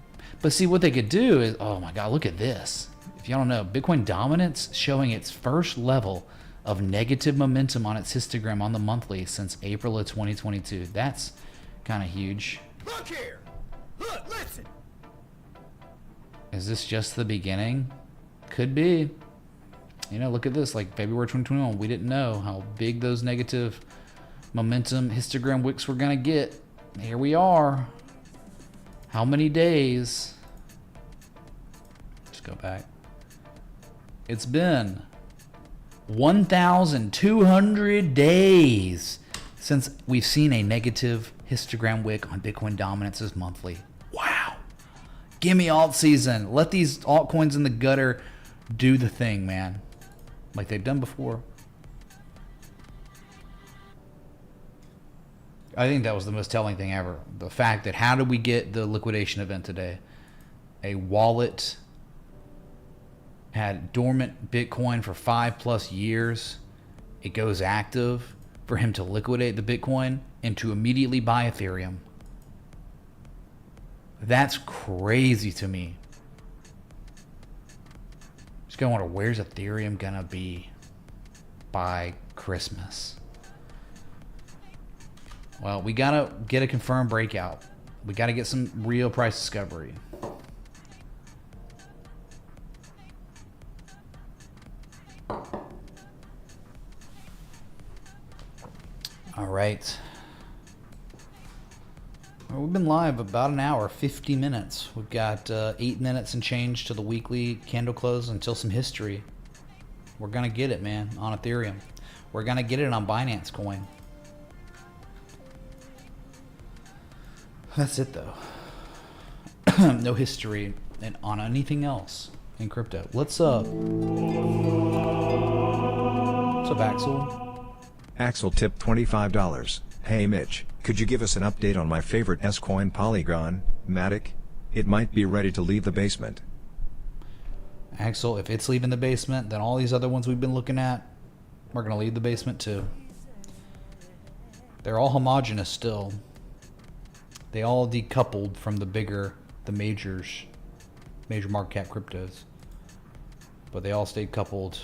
But see, what they could do is, oh my God, look at this. If y'all don't know, Bitcoin dominance showing its first level of negative momentum on its histogram on the monthly since April of 2022. That's kind of huge.
Look here. Look, listen.
Is this just the beginning? Could be. You know, look at this. Like February 2021, we didn't know how big those negative momentum histogram wicks were going to get. Here we are. How many days? Just go back. It's been 1,200 days since we've seen a negative histogram wick on Bitcoin dominance's monthly. Wow. Give me alt season. Let these altcoins in the gutter do the thing, man. Like they've done before. I think that was the most telling thing ever. The fact that how did we get the liquidation event today? A wallet had dormant Bitcoin for 5+ years. It goes active for him to liquidate the Bitcoin and to immediately buy Ethereum. That's crazy to me. Just gonna wonder, where's Ethereum gonna be by Christmas? Well, we gotta get a confirmed breakout. We gotta get some real price discovery. All right. Well, we've been live about an hour, 50 minutes. We've got 8 minutes and change to the weekly candle close until some history. We're gonna get it, man, on Ethereum. We're gonna get it on Binance Coin. That's it, though. No history and on anything else in crypto. What's up? What's up, Axel?
Axel tipped $25. Hey Mitch, could you give us an update on my favorite S-Coin Polygon, Matic? It might be ready to leave the basement.
Axel, if it's leaving the basement, then all these other ones we've been looking at We're going to leave the basement too. They're all homogenous still. They all decoupled from the major market cap cryptos. But they all stayed coupled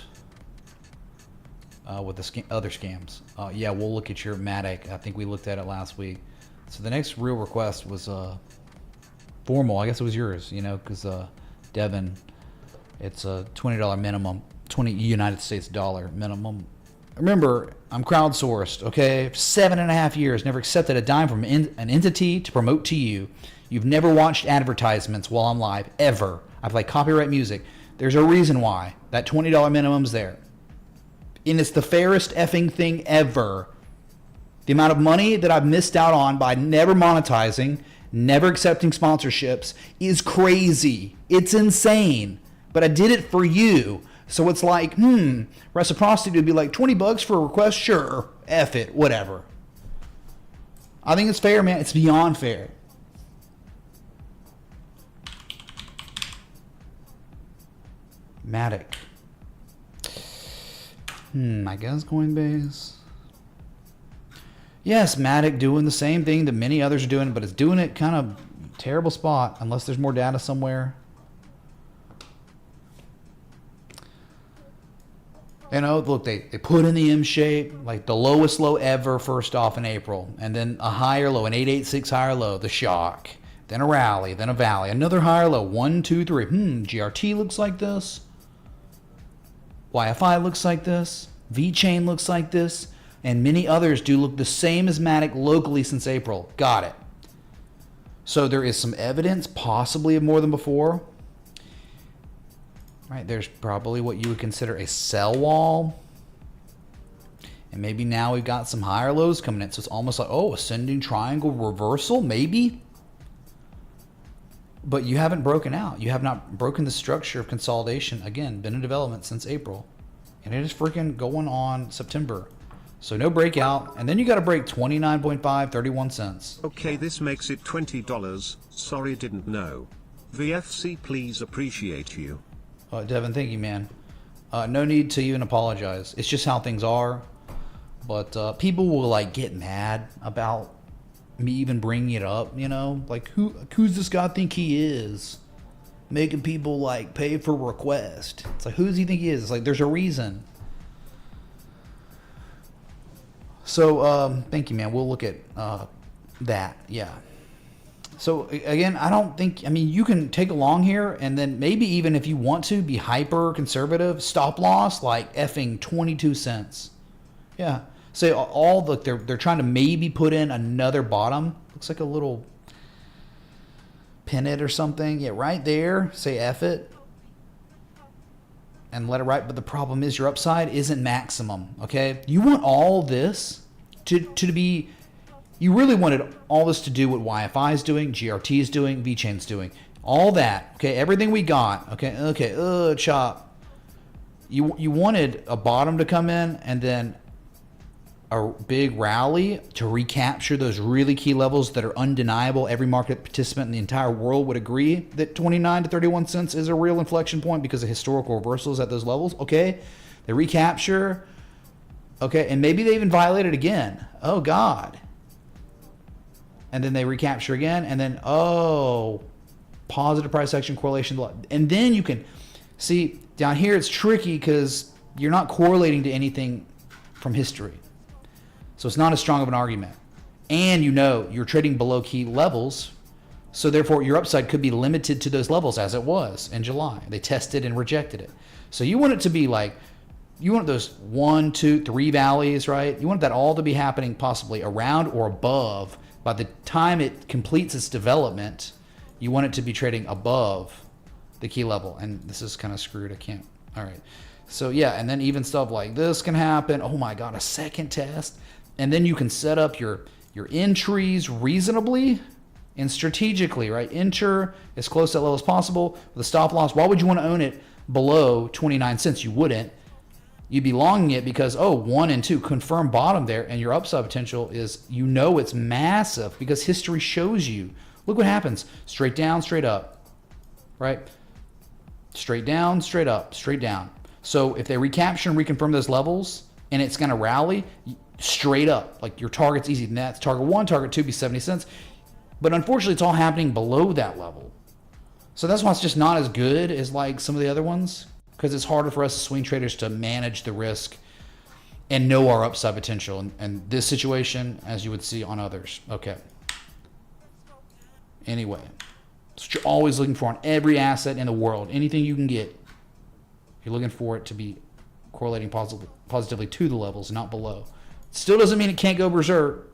with the other scams. Yeah, we'll look at your Matic. I think we looked at it last week. So the next real request was formal. I guess it was yours, you know, because Devin, it's a $20 minimum, 20 United States dollar minimum. Remember, I'm crowdsourced, okay? 7.5 years, never accepted a dime from an entity to promote to you. You've never watched advertisements while I'm live, ever. I play copyright music. There's a reason why that $20 minimum's there. And it's the fairest effing thing ever. The amount of money that I've missed out on by never monetizing, never accepting sponsorships is crazy. It's insane. But I did it for you. So it's like, reciprocity would be like $20 for a request? Sure. F it. Whatever. I think it's fair, man. It's beyond fair. Matic. I guess Coinbase. Yes, Matic doing the same thing that many others are doing, but it's doing it kind of terrible spot unless there's more data somewhere. You know, look, they put in the M shape, like the lowest low ever first off in April, and then a higher low, an 886 higher low, the shock, then a rally, then a valley, another higher low, 1, 2, 3. GRT looks like this. YFI looks like this. VeChain looks like this. And many others do look the same as Matic locally since April. Got it. So there is some evidence, possibly of more than before. Right, there's probably what you would consider a sell wall. And maybe now we've got some higher lows coming in. So it's almost like, oh, ascending triangle reversal, maybe. But you haven't broken out. You have not broken the structure of consolidation. Again, been in development since April. And it is freaking going on September. So no breakout. And then you got to break 29.5, 31 cents.
Okay, this makes it $20. Sorry, didn't know. VFC, please, appreciate you.
Devin, thank you, man. No need to even apologize. It's just how things are. But people will like get mad about me even bringing it up, you know? Like, who's this guy think he is? Making people like pay for request. It's like, who does he think he is? It's like, there's a reason. So, thank you, man. We'll look at that. Yeah. So, again, I don't think, I mean, you can take along here and then maybe even if you want to be hyper conservative, stop loss like effing 22 cents. Yeah. Say all the, they're trying to maybe put in another bottom. Looks like a little pin it or something. Yeah, right there. Say F it. And let it ride. But the problem is your upside isn't maximum. Okay. You want all this to be, you really wanted all this to do what YFI is doing, GRT is doing, VeChain's doing. All that. Okay. Everything we got. Okay. Okay. Chop. You wanted a bottom to come in and then a big rally to recapture those really key levels that are undeniable. Every market participant in the entire world would agree that 29 to 31 cents is a real inflection point because of historical reversals at those levels. Okay. They recapture. Okay. And maybe they even violate it again. Oh God. And then they recapture again. And then, oh, positive price action correlation. And then you can see down here, it's tricky because you're not correlating to anything from history. So it's not as strong of an argument. And you know you're trading below key levels. So therefore your upside could be limited to those levels as it was in July. They tested and rejected it. So you want it to be like, you want those 1, 2, 3 valleys, right? You want that all to be happening possibly around or above. By the time it completes its development, you want it to be trading above the key level. And this is kind of screwed. I can't. All right. So yeah, and then even stuff like this can happen. Oh my God, a second test. And then you can set up your entries reasonably and strategically, right? Enter as close to that level as possible with a stop loss. Why would you want to own it below 29 cents? You wouldn't. You'd be longing it because, 1 and 2 confirm bottom there, and your upside potential is, you know, it's massive because history shows you. Look what happens. Straight down, straight up, right? Straight down, straight up, straight down. So if they recapture and reconfirm those levels, and it's going to rally straight up. Like your target's easy. And that's target 1, target 2 be 70 cents. But unfortunately, it's all happening below that level. So that's why it's just not as good as like some of the other ones, because it's harder for us as swing traders to manage the risk and know our upside potential. And this situation, as you would see on others. Okay. Anyway, it's what you're always looking for on every asset in the world. Anything you can get, you're looking for it to be correlating positively to the levels, not below. Still doesn't mean it can't go berserk.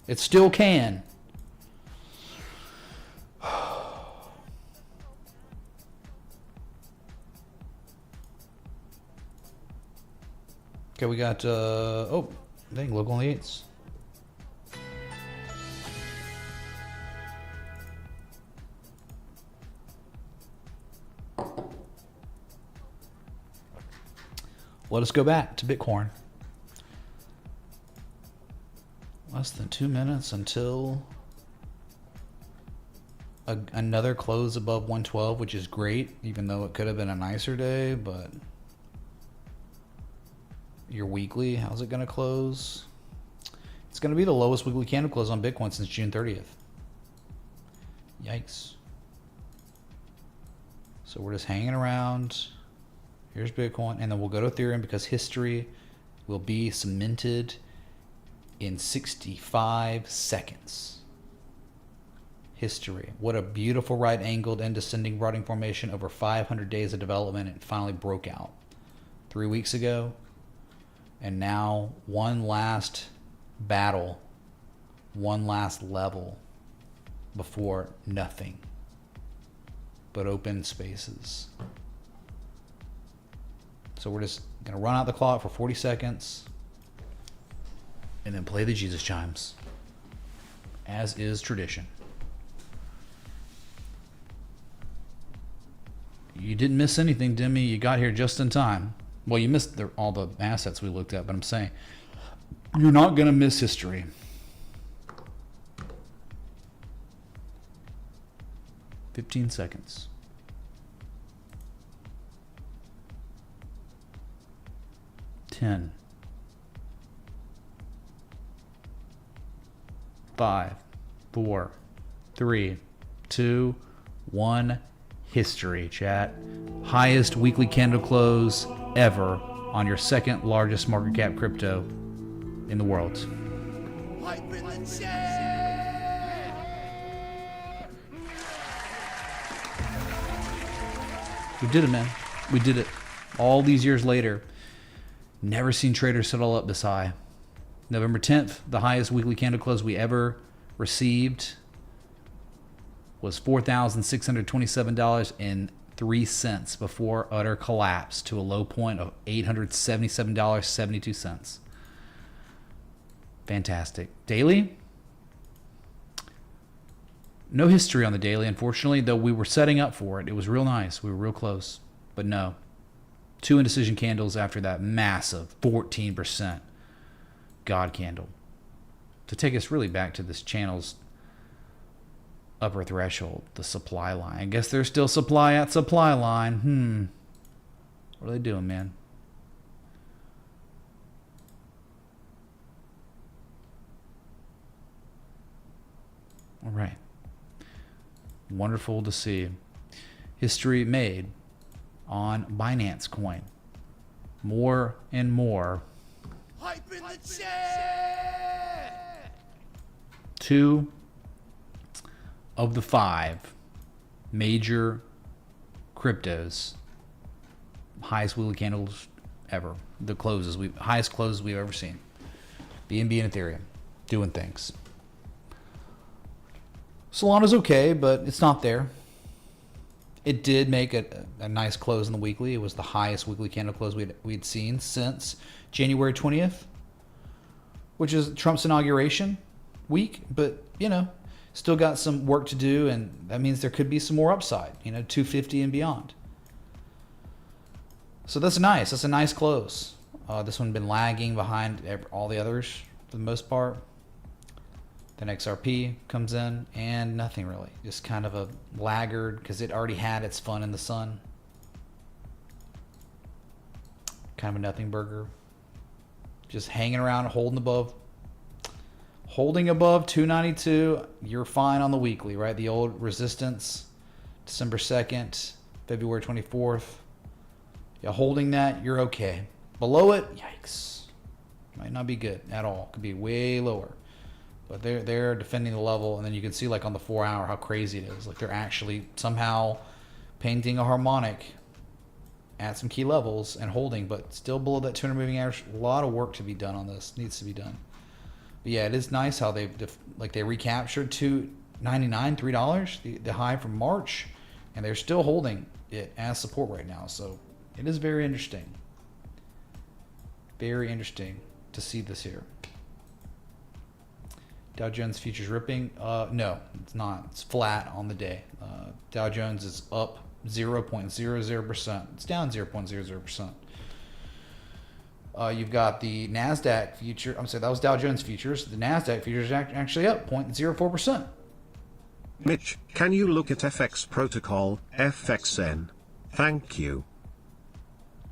It still can. Okay, we got, oh, dang, local on the 8s. Let us go back to Bitcoin. Less than 2 minutes until another close above 112, which is great, even though it could have been a nicer day, but your weekly, how's it going to close? It's going to be the lowest weekly candle close on Bitcoin since June 30th. Yikes. So we're just hanging around. Here's Bitcoin, and then we'll go to Ethereum because history will be cemented in 65 seconds. History. What a beautiful right-angled and descending rotting formation over 500 days of development. It finally broke out 3 weeks ago. And now one last battle, one last level before nothing but open spaces. So we're just going to run out the clock for 40 seconds and then play the Jesus chimes, as is tradition. You didn't miss anything, Demi. You got here just in time. Well, you missed all the assets we looked at, but I'm saying you're not going to miss history. $15 seconds. 10. 5, 4, 3, 2, 1. History, chat. Highest weekly candle close ever on your second largest market cap crypto in the world. We did it, man. We did it. All these years later. Never seen traders settle up this high. November 10th, the highest weekly candle close we ever received was $4,627.03 before utter collapse to a low point of $877.72. Fantastic. Daily? No history on the daily, unfortunately, though we were setting up for it. It was real nice. We were real close. But no. 2 indecision candles after that massive 14% God candle. To take us really back to this channel's upper threshold, the supply line. I guess there's still supply at supply line. What are they doing, man? All right. Wonderful to see. History made on Binance Coin. More and more. Hype in the chat! 2 of the 5 major cryptos, highest weekly candles ever. The closes, highest closes we've ever seen. BNB and Ethereum doing things. Solana's okay, but it's not there. It did make a nice close in the weekly. It was the highest weekly candle close we'd seen since January 20th, which is Trump's inauguration week. But, you know, still got some work to do, and that means there could be some more upside, 250 and beyond. So that's nice. That's a nice close. This one been lagging behind all the others for the most part. Then XRP comes in, and nothing really. Just kind of a laggard because it already had its fun in the sun. Kind of a nothing burger. just hanging around, holding above 292. You're fine on the weekly, right? The old resistance, December 2nd, February 24th. Yeah, holding that, you're okay. Below it, yikes. Might not be good at all. Could be way lower. But they're defending the level, and then you can see like on the 4 hour how crazy it is. Like they're actually somehow painting a harmonic at some key levels and holding, but still below that 200 moving average. A lot of work to be done on this. Needs to be done. But yeah, it is nice how they recaptured $2.99, $3, the high from March, and they're still holding it as support right now. So it is very interesting. Very interesting to see this here. Dow Jones futures ripping? No, it's not. It's flat on the day. Dow Jones is up 0.00%. It's down 0.00%. You've got the NASDAQ future. I'm sorry, that was Dow Jones futures. The NASDAQ futures are actually up 0.04%.
Mitch, can you look at FX protocol, FXN? Thank you.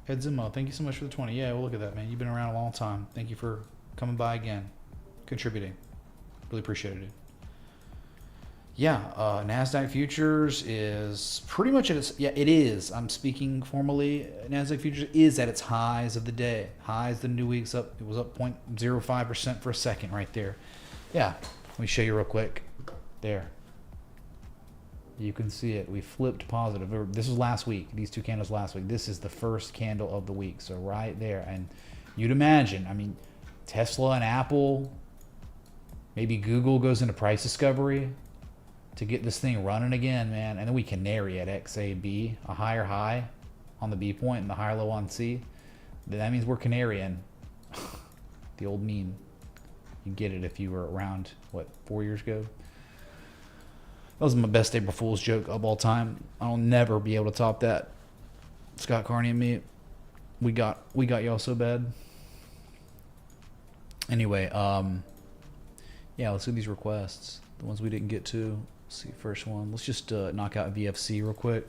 Ed Zimmo, thank you so much for the 20. Yeah, we'll look at that, man. You've been around a long time. Thank you for coming by again, contributing. Really appreciate it. Yeah, NASDAQ futures is pretty much at its, yeah, it is. I'm speaking formally. NASDAQ futures is at its highs of the day. Highs the new week's up. It was up 0.05% for a second right there. Yeah, let me show you real quick. There. You can see it. We flipped positive. This was last week. These two candles last week. This is the first candle of the week. So right there. And you'd imagine, I mean, Tesla and Apple, maybe Google goes into price discovery to get this thing running again, man. And then we canary at XAB, a higher high on the B point and the higher low on C. That means we're canarying. The old meme. You get it if you were around, what, 4 years ago? That was my best April Fool's joke of all time. I'll never be able to top that. Scott Carney and me, we got y'all so bad. Anyway, yeah, let's do these requests. The ones we didn't get to. Let's see, first one. Let's just knock out VFC real quick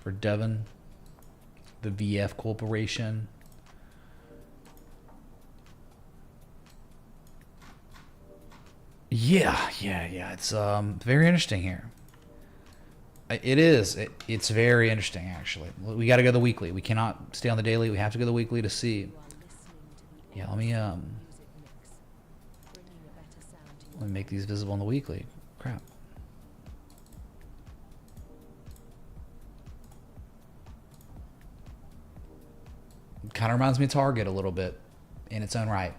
for Devin. The VF Corporation. Yeah. It's very interesting here. It is. It's very interesting, actually. We got to go to the weekly. We cannot stay on the daily. We have to go to the weekly to see. Yeah, let me make these visible on the weekly. Crap. Kind of reminds me of Target a little bit in its own right.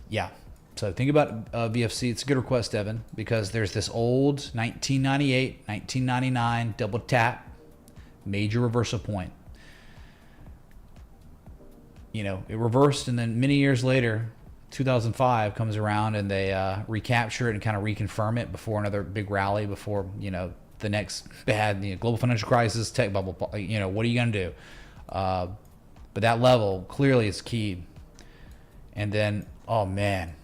Yeah. So think about VFC. It's a good request, Evan, because there's this old 1998, 1999 double tap major reversal point. You know, it reversed, and then many years later, 2005 comes around, and they recapture it and kind of reconfirm it before another big rally, before, you know, the next bad, you know, global financial crisis, tech bubble. You know, what are you going to do? But that level clearly is key. And then, oh man.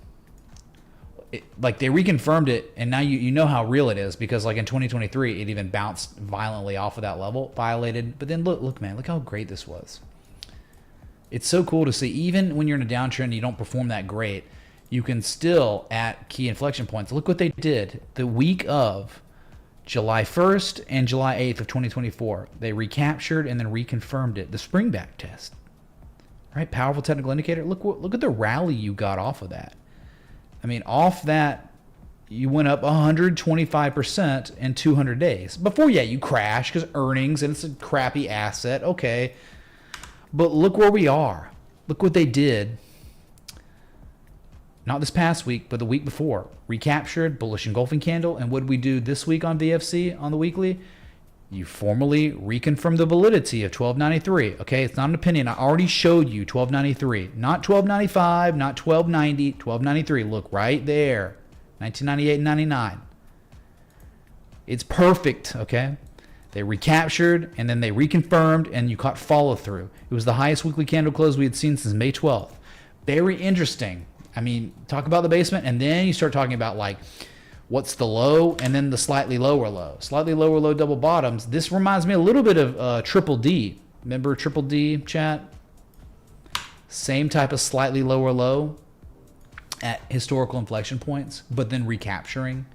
Like they reconfirmed it, and now you know how real it is, because like in 2023 it even bounced violently off of that level, violated. But then look man, look how great this was. It's so cool to see, even when you're in a downtrend and you don't perform that great, you can still at key inflection points. Look what they did the week of July 1st and July 8th of 2024. They recaptured and then reconfirmed it, the spring back test. Right, powerful technical indicator. Look at the rally you got off of that. I mean, off that, you went up 125% in 200 days. Before, yeah, you crash because earnings, and it's a crappy asset. Okay. But look where we are. Look what they did. Not this past week, but the week before. Recaptured, bullish engulfing candle. And what did we do this week on VFC, on the weekly? You formally reconfirmed the validity of 1293. Okay, it's not an opinion. I already showed you 1293. Not 1295, not 1290, 1293. Look right there. 1998 and 99. It's perfect, okay? They recaptured, and then they reconfirmed, and you caught follow through. It was the highest weekly candle close we had seen since May 12th. Very interesting. I mean, talk about the basement, and then you start talking about like, what's the low, and then the slightly lower low. Slightly lower low double bottoms. This reminds me a little bit of Triple D. Remember Triple D, chat? Same type of slightly lower low at historical inflection points, but then recapturing.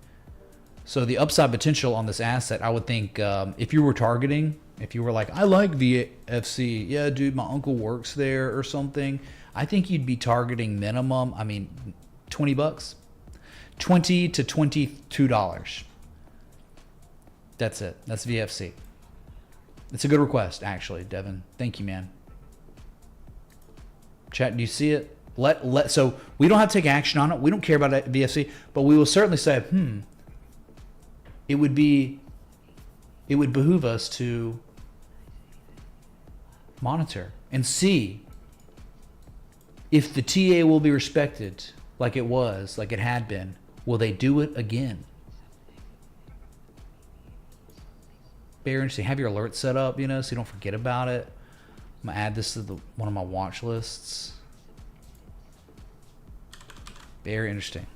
So the upside potential on this asset, I would think, if you were targeting, if you were like, I like VFC, yeah, dude, my uncle works there or something, I think you'd be targeting minimum, I mean, $20, $20 to $22. That's it. That's VFC. It's a good request, actually, Devin. Thank you, man. Chat, do you see it? So we don't have to take action on it. We don't care about VFC, but we will certainly say, it would behoove us to monitor and see if the TA will be respected like it was, like it had been. Will they do it again? Very interesting. Have your alerts set up, you know, so you don't forget about it. I'm gonna add this to one of my watch lists. Very interesting.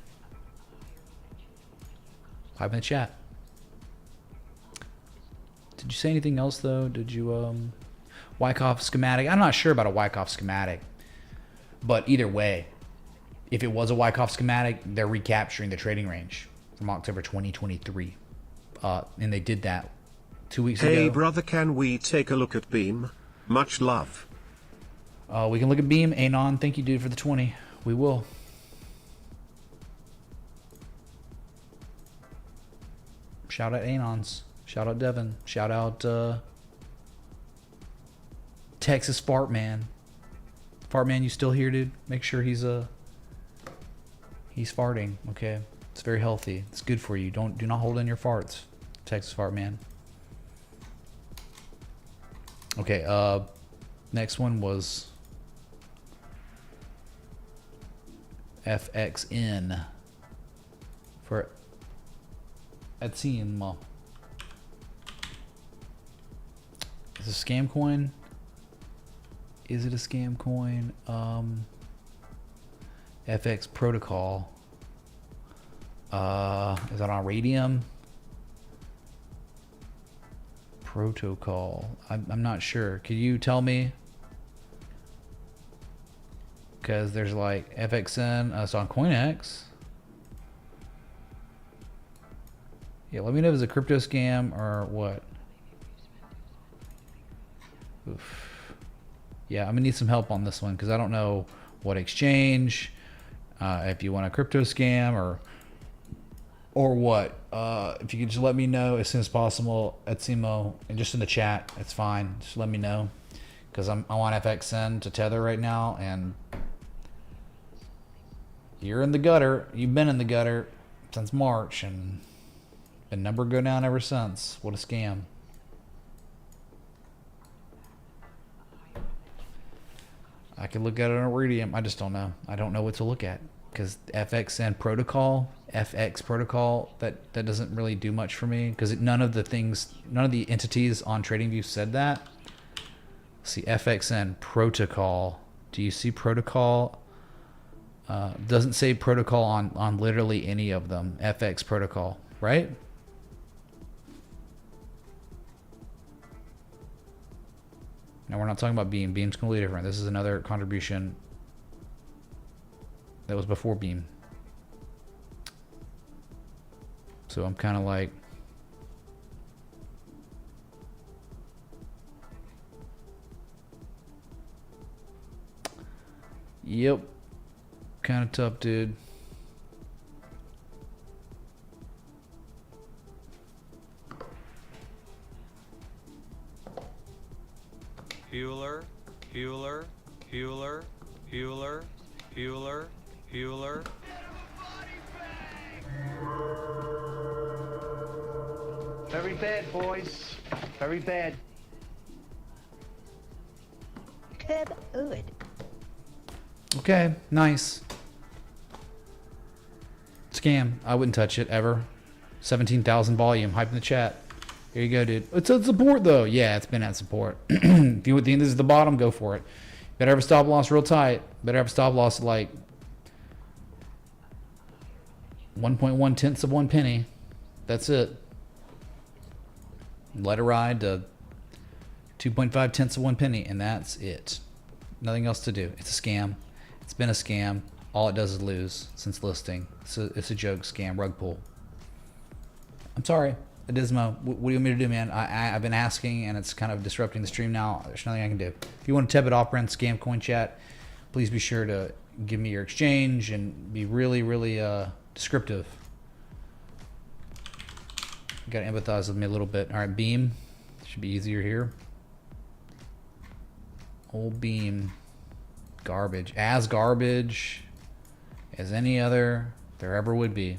Type in the chat. Did you say anything else though? Did you Wyckoff schematic? I'm not sure about a Wyckoff schematic, but either way, if it was a Wyckoff schematic, they're recapturing the trading range from October 2023, and they did that 2 weeks ago.
Hey brother, can we take a look at Beam? Much love.
We can look at Beam. Anon, thank you, dude, for the 20. We will. Shout out Anons. Shout out Devin. Shout out Texas Fart Man. Fart Man, you still here, dude? Make sure he's farting. Okay, it's very healthy. It's good for you. Do not hold in your farts, Texas Fart Man. Okay. Next one was FXN for Ethereum. Is it a scam coin? Is it a scam coin? FX protocol. Is that on Radium? Protocol. I'm not sure. Could you tell me? Because there's like FXN. It's on CoinX. Yeah, let me know if it's a crypto scam or what. Oof. Yeah, I'm gonna need some help on this one because I don't know what exchange, if you want a crypto scam or what. If you could just let me know as soon as possible at Simo and just in the chat, it's fine. Just let me know because I want FXN to tether right now, and you're in the gutter. You've been in the gutter since March, and the number go down ever since. What a scam. I could look at it on Iridium. I just don't know. I don't know what to look at because FXN protocol, FX protocol, that doesn't really do much for me because none of the entities on TradingView said that. Let's see, FXN protocol. Do you see protocol? Doesn't say protocol on literally any of them. FX protocol, right? Now we're not talking about Beam. Beam's completely different. This is another contribution that was before Beam. So I'm kind of like, yep, kind of tough, dude.
Hewler, Hewler, Hewler, Hewler, Hewler, Hewler.
Very bad, boys. Very bad.
Good.
Okay, nice. Scam. I wouldn't touch it ever. 17,000 volume. Hype in the chat. Here you go, dude. It's at support, though. Yeah, it's been at support. If you think this is the bottom, go for it. Better have a stop loss real tight. Better have a stop loss at like 1.1 tenths of 1 penny. That's it. Let it ride to 2.5 tenths of 1 penny, and that's it. Nothing else to do. It's a scam. It's been a scam. All it does is lose since listing. It's a joke scam, rug pull. I'm sorry, Adismo. What do you want me to do, man? I've been asking, and it's kind of disrupting the stream now. There's nothing I can do. If you want to tip it off, brand scam coin chat, please be sure to give me your exchange and be really, really descriptive. You gotta empathize with me a little bit. All right, Beam should be easier here. Old Beam, garbage, as garbage as any other there ever would be.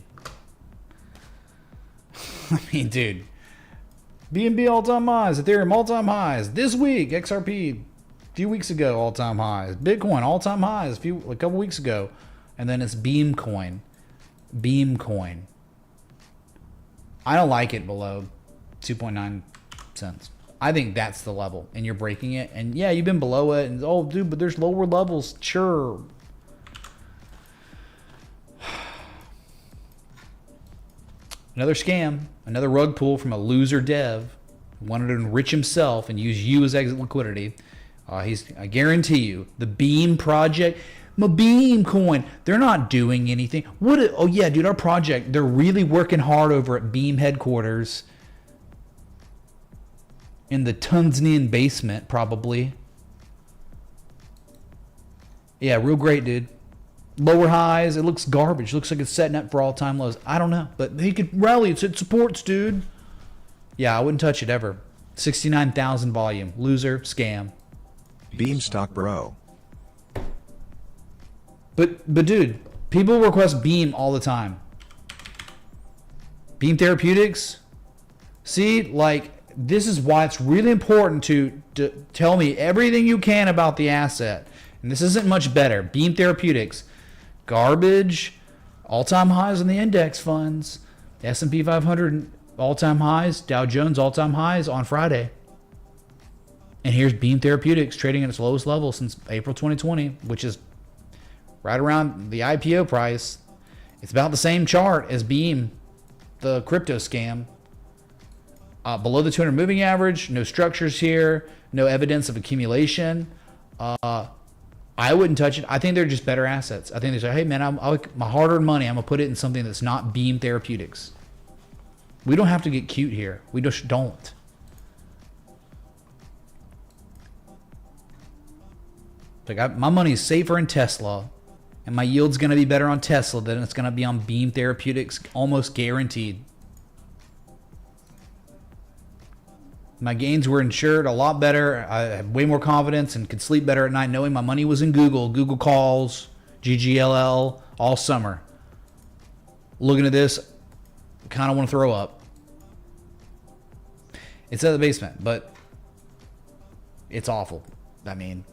I mean, dude, BNB all-time highs, Ethereum all-time highs this week, XRP a few weeks ago all-time highs, Bitcoin all-time highs a couple weeks ago, and then it's Beam coin. I don't like it below 2.9 cents. I think that's the level, and you're breaking it. And yeah, you've been below it, and oh, dude, but there's lower levels. Sure. Another scam, another rug pull from a loser dev who wanted to enrich himself and use you as exit liquidity. I guarantee you, the Beam project, my Beam coin, they're not doing anything. Oh yeah, dude, our project, they're really working hard over at Beam headquarters in the Tanzanian basement, probably. Yeah, real great, dude. Lower highs, it looks garbage. It looks like it's setting up for all-time lows. I don't know, but he could rally. It supports, dude. Yeah, I wouldn't touch it ever. 69,000 volume. Loser, scam.
Beam stock bro.
But dude, people request Beam all the time. Beam Therapeutics. See, like, this is why it's really important to tell me everything you can about the asset. And this isn't much better. Beam Therapeutics. Garbage. All-time highs in the index funds. S&P 500 all-time highs. Dow Jones all-time highs on Friday. And here's Beam Therapeutics trading at its lowest level since April 2020, which is right around the IPO price. It's about the same chart as Beam, the crypto scam. Below the 200 moving average, no structures here, no evidence of accumulation. I wouldn't touch it. I think they're just better assets. I think they say, hey man, my hard-earned money, I'm gonna put it in something that's not Beam Therapeutics. We don't have to get cute here. We just don't. Like my money is safer in Tesla, and my yield's gonna be better on Tesla than it's gonna be on Beam Therapeutics, almost guaranteed. My gains were insured a lot better. I had way more confidence and could sleep better at night knowing my money was in Google calls, GGLL, all summer. Looking at this, kind of want to throw up. It's at the basement, but it's awful. I mean,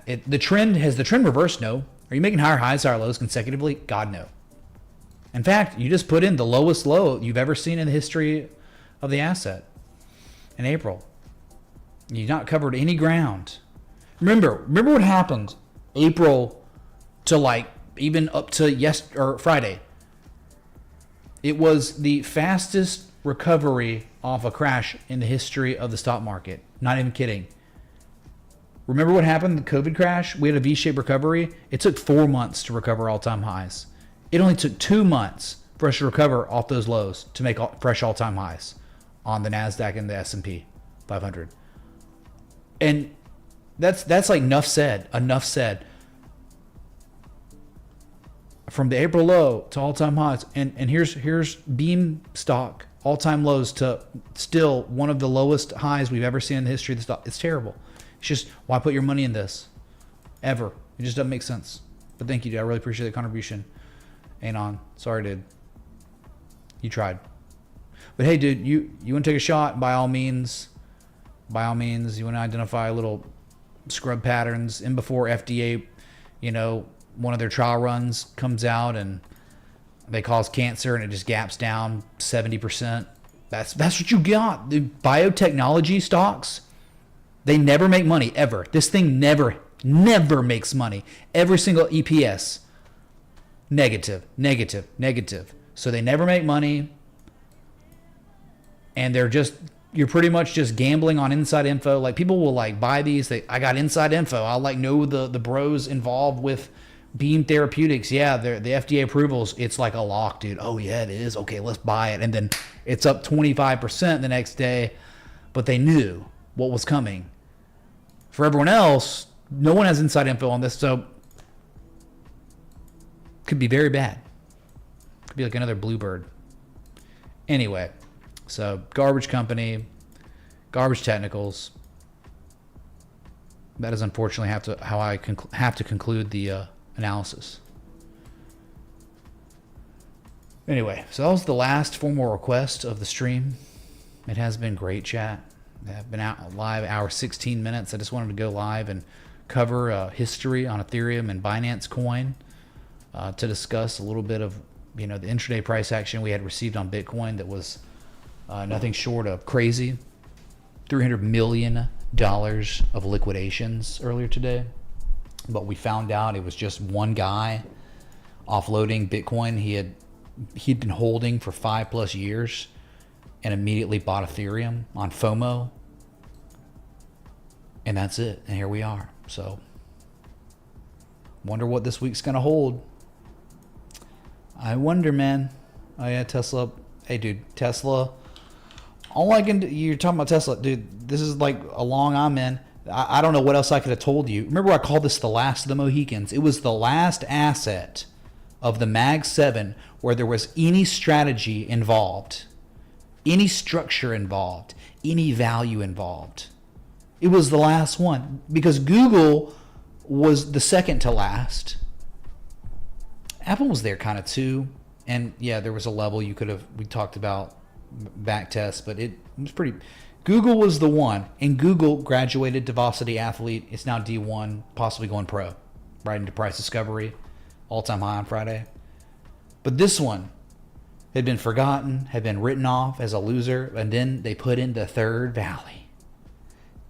has the trend reversed? No. Are you making higher highs, higher lows consecutively? God, no. In fact, you just put in the lowest low you've ever seen in the history of the asset. In April, you've not covered any ground. Remember what happened April to like even up to Friday. It was the fastest recovery off a crash in the history of the stock market. Not even kidding. Remember what happened? The COVID crash. We had a V-shaped recovery. It took 4 months to recover all-time highs. It only took 2 months for us to recover off those lows to make fresh all-time highs on the NASDAQ and the S&P 500. And that's like enough said. From the April low to all-time highs. And here's Beam stock, all-time lows to still one of the lowest highs we've ever seen in the history of the stock. It's terrible. It's just, why put your money in this? Ever. It just doesn't make sense. But thank you, dude. I really appreciate the contribution. Anon. Sorry, dude. You tried. But hey, dude, you want to take a shot? By all means, you want to identify little scrub patterns in before FDA, one of their trial runs comes out and they cause cancer and it just gaps down 70%. That's what you got. The biotechnology stocks, they never make money ever. This thing never makes money. Every single EPS, negative. So they never make money. And they're just you're pretty much just gambling on inside info. Like people will like buy these. I got inside info. I'll like know the bros involved with Beam Therapeutics. Yeah, the FDA approvals. It's like a lock, dude. Oh yeah, it is. Okay, let's buy it. And then it's up 25% the next day. But they knew what was coming. For everyone else, no one has inside info on this, so could be very bad. Could be like another Bluebird. Anyway, so garbage company, garbage technicals. That is unfortunately how I have to conclude the analysis. Anyway, so that was the last formal request of the stream. It has been great, chat. I've been out live hour 16 minutes. I just wanted to go live and cover history on Ethereum and Binance Coin to discuss a little bit of the intraday price action we had received on Bitcoin that was nothing short of crazy. $300 million of liquidations earlier today. But we found out it was just one guy offloading Bitcoin he'd been holding for 5+ years and immediately bought Ethereum on FOMO. And that's it. And here we are. So wonder what this week's going to hold. I wonder, man. Oh yeah, Tesla. Hey dude, Tesla. All I can do, you're talking about Tesla, dude. This is like a long I'm in. I don't know what else I could have told you. Remember I called this the last of the Mohicans. It was the last asset of the Mag 7 where there was any strategy involved, any structure involved, any value involved. It was the last one because Google was the second to last. Apple was there kind of too. And yeah, there was a level we talked about back tests, but it was pretty. Google was the one, and Google graduated to Varsity Athlete. It's now D1, possibly going pro, right into price discovery, all-time high on Friday. But this one had been forgotten, had been written off as a loser, and then they put in the third valley,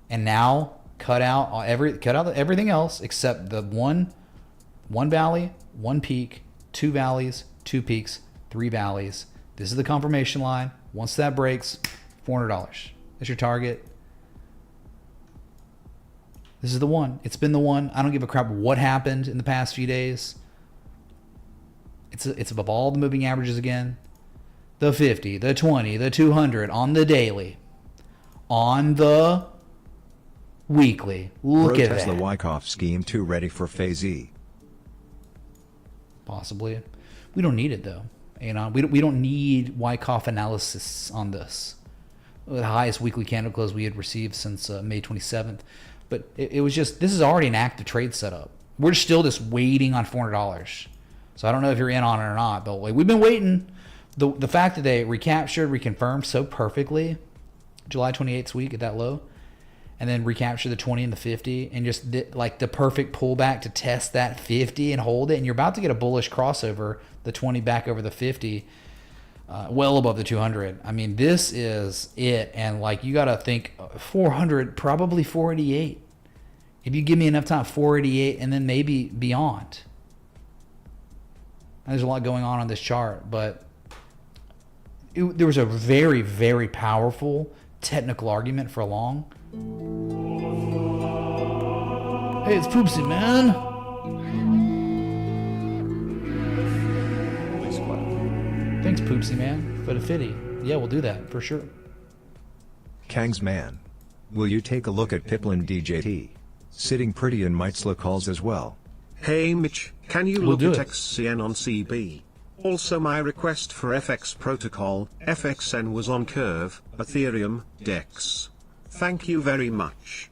and now cut out everything else except the one valley, one peak, two valleys, two peaks, three valleys. This is the confirmation line. Once that breaks, $400. That's your target. This is the one. It's been the one. I don't give a crap what happened in the past few days. It's above all the moving averages again. The 50, the 20, the 200 on the daily. On the weekly. Look at that.
Tesla Wyckoff scheme 2 ready for phase E.
Possibly. We don't need it though. We don't need Wyckoff analysis on this. The highest weekly candle close we had received since May 27th. But it was just, this is already an active trade setup. We're still just waiting on $400. So I don't know if you're in on it or not, but we've been waiting. The fact that they reconfirmed so perfectly July 28th week at that low, and then recapture the 20 and the 50, and just the perfect pullback to test that 50 and hold it, and you're about to get a bullish crossover, the 20 back over the 50, well above the 200. I mean, this is it, and you got to think 400, probably 488. If you give me enough time, 488, and then maybe beyond. There's a lot going on this chart, but there was a very, very powerful technical argument for long. Hey, it's Poopsie, man. Thanks, Poopsie, man, for the 50. Yeah, we'll do that for sure.
Kang's man. Will you take a look at Piplin DJT? Sitting pretty in Meitzler calls as well.
Hey Mitch, can you
We'll
look
do
at
it.
XCN on CB? Also my request for FX protocol, FXN was on Curve, Ethereum, DEX. Thank you very much.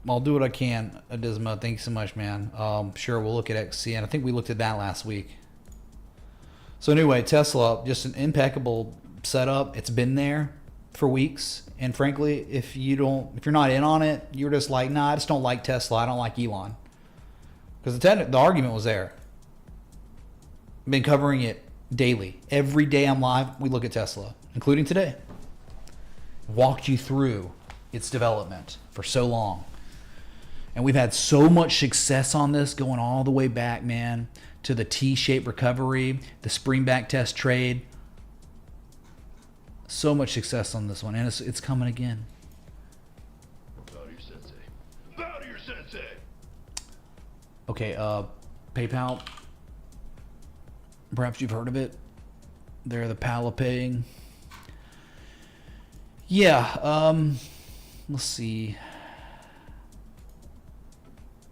I'll do what I can, Adisma. Thanks so much, man. Sure, we'll look at XCN. I think we looked at that last week. So anyway, Tesla, just an impeccable setup. It's been there for weeks, and frankly, if you're not in on it, you're just like, nah, I just don't like Tesla. I don't like Elon, because the argument was there. I've been covering it daily. Every day I'm live, we look at Tesla, including today. Walked you through its development for so long. And we've had so much success on this going all the way back, man, to the T-shaped recovery, the spring back test trade. So much success on this one, and it's coming again.
Bow to your sensei. Bow to your sensei.
Okay, PayPal. Perhaps you've heard of it. They're the pal of paying. Yeah, let's see.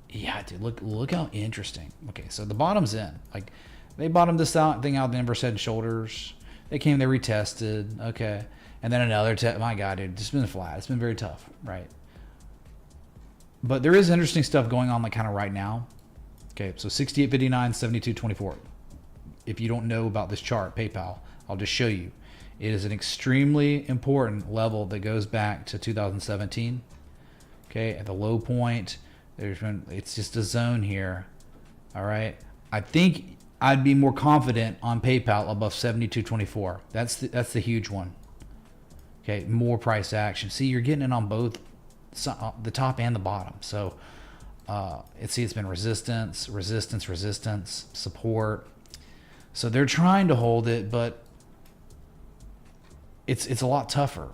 Yeah, dude, look how interesting. Okay, so the bottom's in. Like, they bottomed this thing out, the inverse head and shoulders. They came, they retested. Okay, and then another test. My God, dude, it's been flat. It's been very tough, right? But there is interesting stuff going on, like kind of right now. Okay, so 68.59, 72.24. If you don't know about this chart, PayPal, I'll just show you. It is an extremely important level that goes back to 2017. Okay, at the low point, it's just a zone here. All right, I think I'd be more confident on PayPal above 72.24. That's the huge one. Okay, more price action. See, you're getting it on both the top and the bottom. So it's been resistance, support. So they're trying to hold it, but it's a lot tougher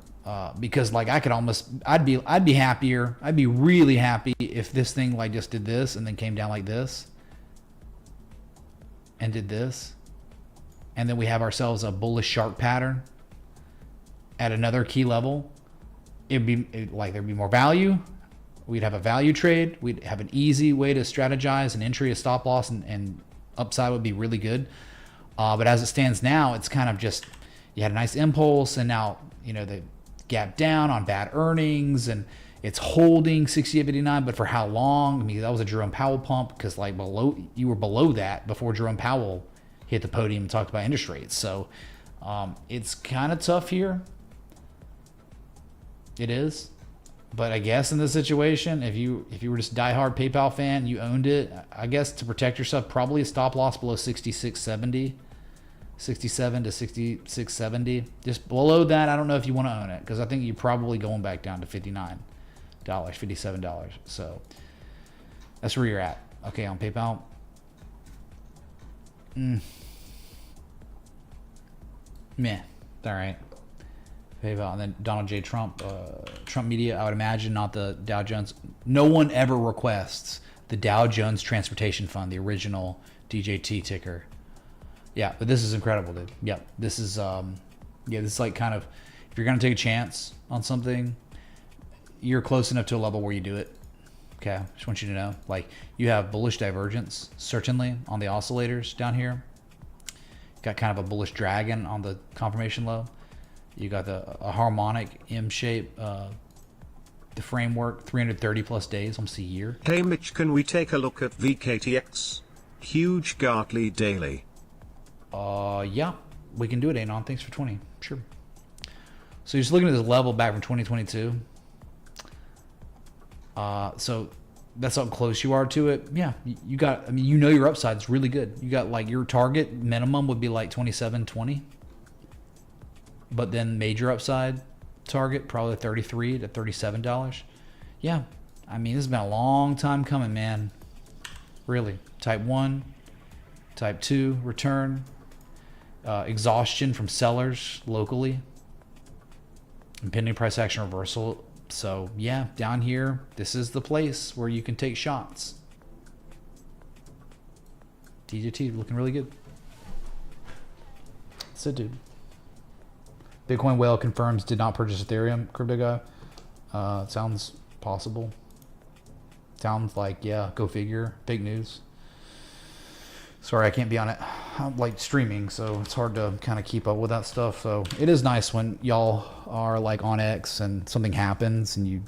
because like I'd be happier. I'd be really happy if this thing like just did this and then came down like this and did this, and then we have ourselves a bullish shark pattern at another key level. There'd be more value. We'd have a value trade. We'd have an easy way to strategize an entry, a stop loss, and upside would be really good. But as it stands now, it's kind of just, you had a nice impulse, and now, you know, the gap down on bad earnings, and it's holding 68.59, but for how long? I mean, that was a Jerome Powell pump, because like you were below that before Jerome Powell hit the podium and talked about interest rates. So it's kind of tough here. It is. But I guess in this situation, if you were just a diehard PayPal fan, you owned it, I guess to protect yourself, probably a stop loss below 66.70, 67 to 66.70. Just below that, I don't know if you want to own it, because I think you're probably going back down to $59, $57. So that's where you're at. Okay, on PayPal. Meh. All right. PayPal, and then Donald J. Trump, Trump Media, I would imagine, not the Dow Jones. No one ever requests the Dow Jones Transportation Fund, the original DJT ticker. Yeah, but this is incredible, dude. Yeah, this is this is like kind of, if you're gonna take a chance on something, you're close enough to a level where you do it. Okay, just want you to know, like, you have bullish divergence certainly on the oscillators down here. Got kind of a bullish dragon on the confirmation low. You got a harmonic M shape, the framework, 330 plus days, almost a year.
Hey Mitch, can we take a look at VKTX? Huge Gartley daily.
Yeah, we can do it, Anon. Thanks for 20. Sure. So you're just looking at this level back from 2022. So that's how close you are to it. Yeah, you got, I mean, you know your upside is really good. You got like your target minimum would be like 27.20. But then major upside target, probably $33 to $37. Yeah, I mean, this has been a long time coming, man. Really. Type 1, Type 2, return. Exhaustion from sellers locally. Impending price action reversal. So, yeah, down here, this is the place where you can take shots. DJT looking really good. That's it, dude. Bitcoin whale confirms did not purchase Ethereum. Crypto guy. Sounds possible. Sounds like, yeah, go figure. Fake news. Sorry, I can't be on it. I'm like streaming, so it's hard to kind of keep up with that stuff. So it is nice when y'all are like on X and something happens and you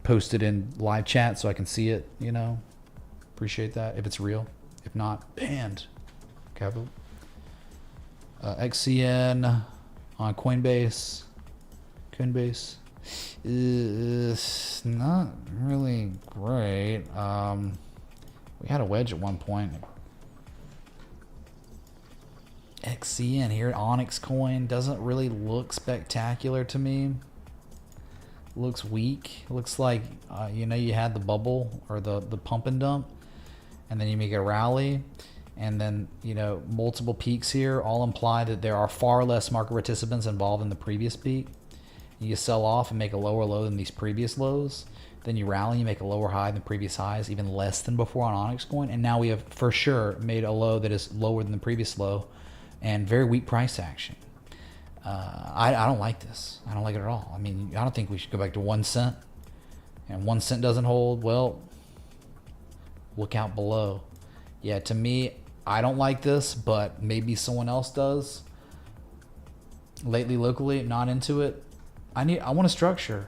post it in live chat so I can see it, you know. Appreciate that if it's real. If not, banned. Capital. XCN on Coinbase. Coinbase is not really great. We had a wedge at one point. XCN here, Onyx coin doesn't really look spectacular to me. Looks weak. Looks like you know, you had the bubble or the pump and dump, and then you make a rally. and then, multiple peaks here all imply that there are far less market participants involved in the previous peak. You sell off and make a lower low than these previous lows. Then you rally, you make a lower high than previous highs, even less than before on Onyx Coin. And now we have for sure made a low that is lower than the previous low and very weak price action. I don't like this. I don't like it at all. I mean, I don't think we should go back to 1 cent. And 1 cent doesn't hold. Well, look out below. Yeah, to me, I don't like this, but maybe someone else does. Lately, locally, not into it. I want a structure.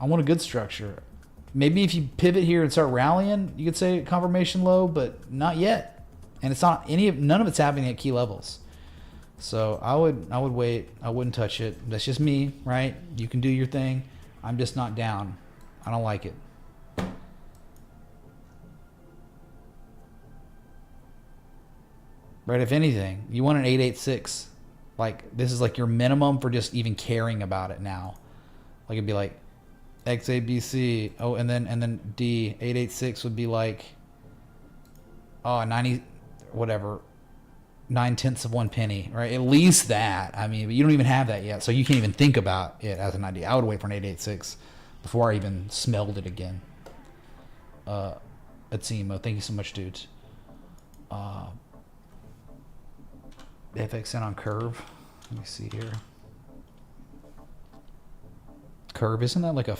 I want a good structure. Maybe if you pivot here and start rallying, you could say confirmation low, but not yet. And it's not none of it's happening at key levels. So I would wait. I wouldn't touch it. That's just me, right? You can do your thing. I'm just not down. I don't like it. Right, if anything, you want an 886. Like, this is like your minimum for just even caring about it now. Like, it'd be like XABC. Oh, and then D. 886 would be like, 90, whatever, 9/10 of 1 penny, right? At least that. I mean, but you don't even have that yet, so you can't even think about it as an idea. I would wait for an 886 before I even smelled it again. Atsimo, thank you so much, dudes. FXN on Curve. Let me see here. Curve, isn't that like a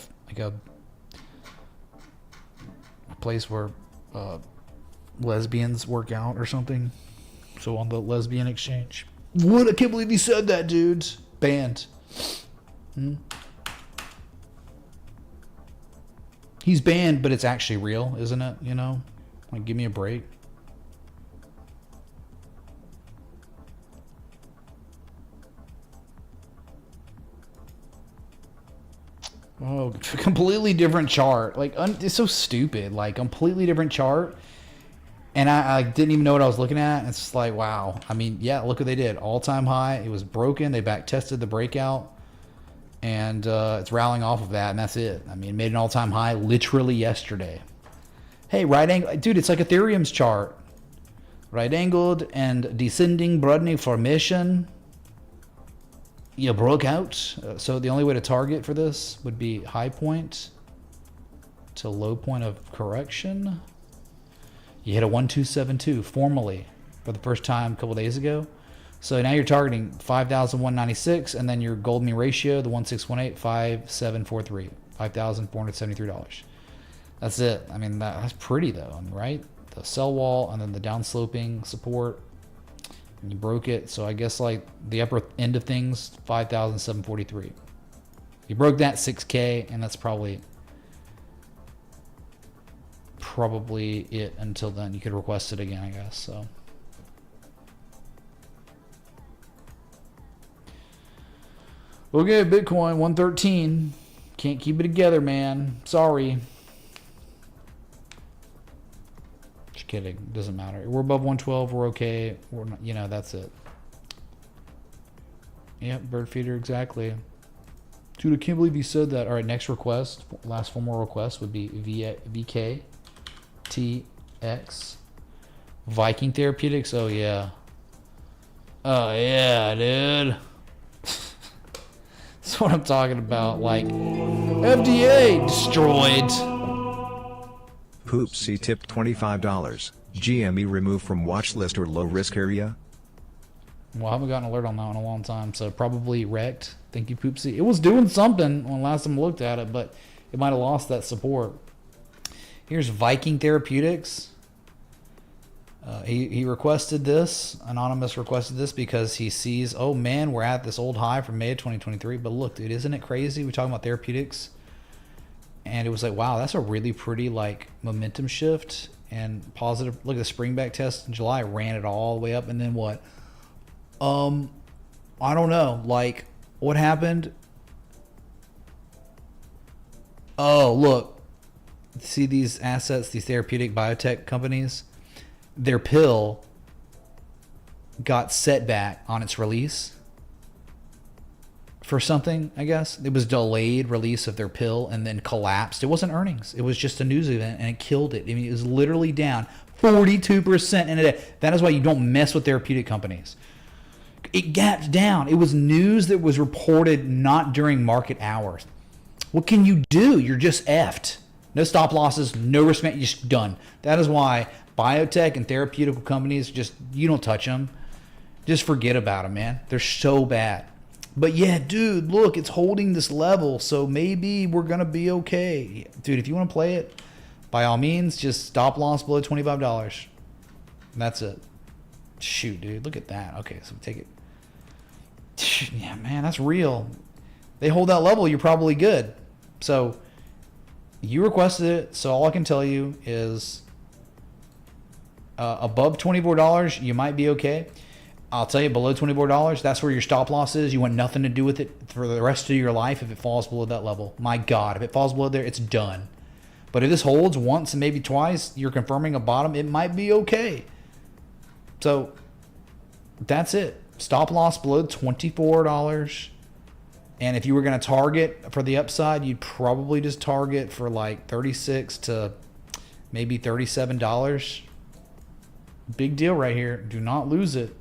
place where lesbians work out or something? So on the lesbian exchange. What? I can't believe you said that, dudes. Banned. He's banned, but it's actually real, isn't it? Like, give me a break. Oh, completely different chart. Like, it's so stupid. Like, completely different chart. And I didn't even know what I was looking at. It's just like, wow. I mean, yeah, look what they did. All-time high. It was broken. They back-tested the breakout. And it's rallying off of that, and that's it. I mean, it made an all-time high literally yesterday. Hey, right angle. Dude, it's like Ethereum's chart. Right-angled and descending, broadening formation. You broke out. So the only way to target for this would be high point to low point of correction. You hit a 1272 formally for the first time a couple days ago. So now you're targeting 5,196, and then your gold mean ratio, the 1618, 5743, $5,473. That's it. I mean, that's pretty though, right? The sell wall and then the downsloping support. And you broke it, so I guess like the upper end of things, 5,743. You broke that 6K, and that's probably it until then. You could request it again, I guess. So okay, Bitcoin 113. Can't keep it together, man. Sorry. Kidding, doesn't matter. We're above 112, we're okay. We're not, that's it. Yep, bird feeder, exactly. Dude, I can't believe you said that. All right, next request, last formal request would be VKTX Viking Therapeutics. Oh yeah, dude. That's what I'm talking about. Like, FDA destroyed.
Poopsie tipped $25. GME removed from watch list or low risk area.
Well, I haven't gotten an alert on that in a long time, so probably wrecked. Thank you, Poopsie. It was doing something when last time I looked at it, but it might have lost that support. Here's Viking Therapeutics. He requested this. Anonymous requested this because he sees, oh man, we're at this old high from May of 2023. But look, dude, isn't it crazy? We're talking about therapeutics. And it was like, wow, that's a really pretty like momentum shift and positive. Look at the spring back test in July, ran it all the way up, and then what? I don't know. Like, what happened? Oh, look. See these assets, these therapeutic biotech companies? Their pill got set back on its release. For something, I guess. It was delayed release of their pill and then collapsed. It wasn't earnings. It was just a news event, and it killed it. I mean, it was literally down 42% in a day. That is why you don't mess with therapeutic companies. It gapped down. It was news that was reported not during market hours. What can you do? You're just effed. No stop losses, no risk, you're just done. That is why biotech and therapeutical companies, just, you don't touch them. Just forget about them, man. They're so bad. But yeah, dude, look, it's holding this level, so maybe we're going to be okay. Dude, if you want to play it, by all means, just stop loss below $25. And that's it. Shoot, dude, look at that. Okay, so take it. Yeah, man, that's real. They hold that level, you're probably good. So you requested it, so all I can tell you is above $24, you might be okay. I'll tell you, below $24, that's where your stop loss is. You want nothing to do with it for the rest of your life if it falls below that level. My God, if it falls below there, it's done. But if this holds once and maybe twice, you're confirming a bottom, it might be okay. So that's it. Stop loss below $24. And if you were going to target for the upside, you'd probably just target for like $36 to maybe $37. Big deal right here. Do not lose it.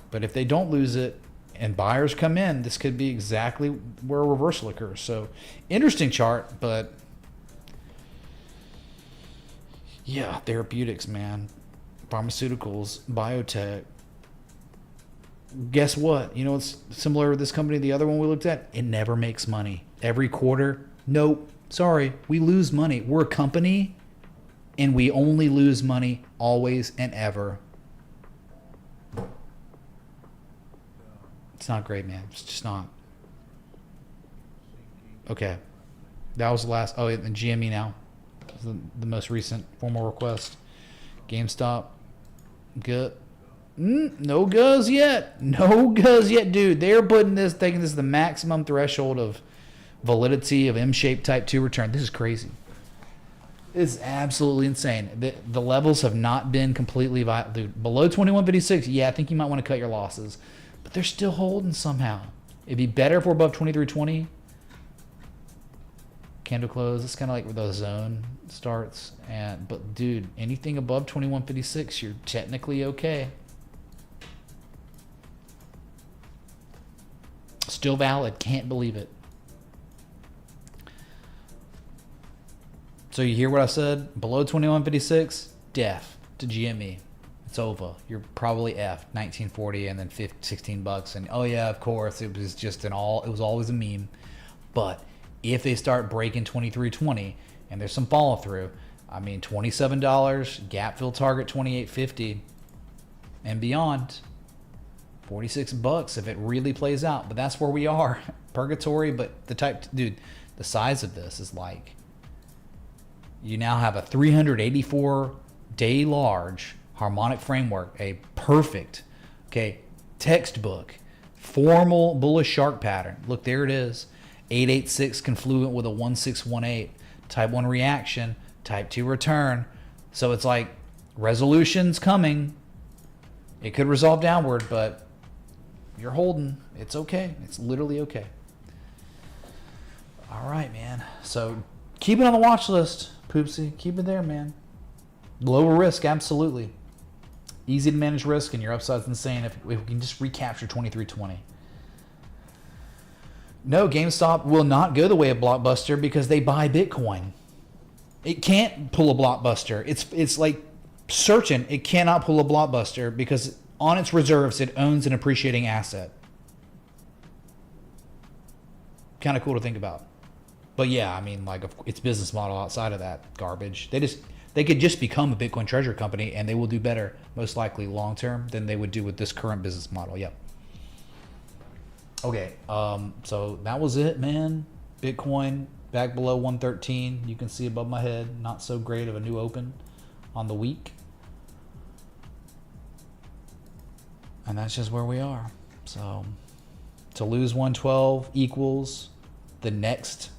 But if they don't lose it and buyers come in, this could be exactly where a reversal occurs. So interesting chart, but yeah, therapeutics, man. Pharmaceuticals, biotech. Guess what? You know, it's similar to this company, the other one we looked at. It never makes money. Every quarter, nope, sorry, we lose money. We're a company and we only lose money always and ever. It's not great, man. It's just not. Okay. That was the last. Oh, and GME now. The most recent formal request. GameStop. Good. No goes yet. No goes yet, dude. They're taking this to the maximum threshold of validity of M-shaped type 2 return. This is crazy. This is absolutely insane. The levels have not been completely viable. Dude, below 21.56, yeah, I think you might want to cut your losses. But they're still holding somehow. It'd be better if we're above 23.20. Candle close. It's kind of like where the zone starts. But dude, anything above 21.56, you're technically okay. Still valid. Can't believe it. So you hear what I said? Below 21.56, death to GME. It's over. You're probably F, 1940 and then $16. And oh yeah, of course, it was just it was always a meme. But if they start breaking 23.20 and there's some follow through, I mean, $27, gap fill target 28.50 and beyond, $46 if it really plays out. But that's where we are. Purgatory, but dude, the size of this is like, you now have a 384 day large harmonic framework, a perfect, textbook, formal bullish shark pattern. Look, there it is. 886 confluent with a 1618. Type 1 reaction, type 2 return. So it's like resolution's coming. It could resolve downward, but you're holding. It's okay. It's literally okay. All right, man. So keep it on the watch list, Poopsie. Keep it there, man. Lower risk, absolutely. Easy to manage risk, and your upside's insane if we can just recapture 23.20. No, GameStop will not go the way of Blockbuster because they buy Bitcoin. It can't pull a Blockbuster. It's like certain it cannot pull a Blockbuster because on its reserves it owns an appreciating asset. Kind of cool to think about. But yeah, I mean, like, its business model outside of that garbage. They could just become a Bitcoin treasury company and they will do better, most likely long term, than they would do with this current business model. Yep. Okay, so that was it, man. Bitcoin back below 113. You can see above my head, not so great of a new open on the week. And that's just where we are. So to lose 112 equals the next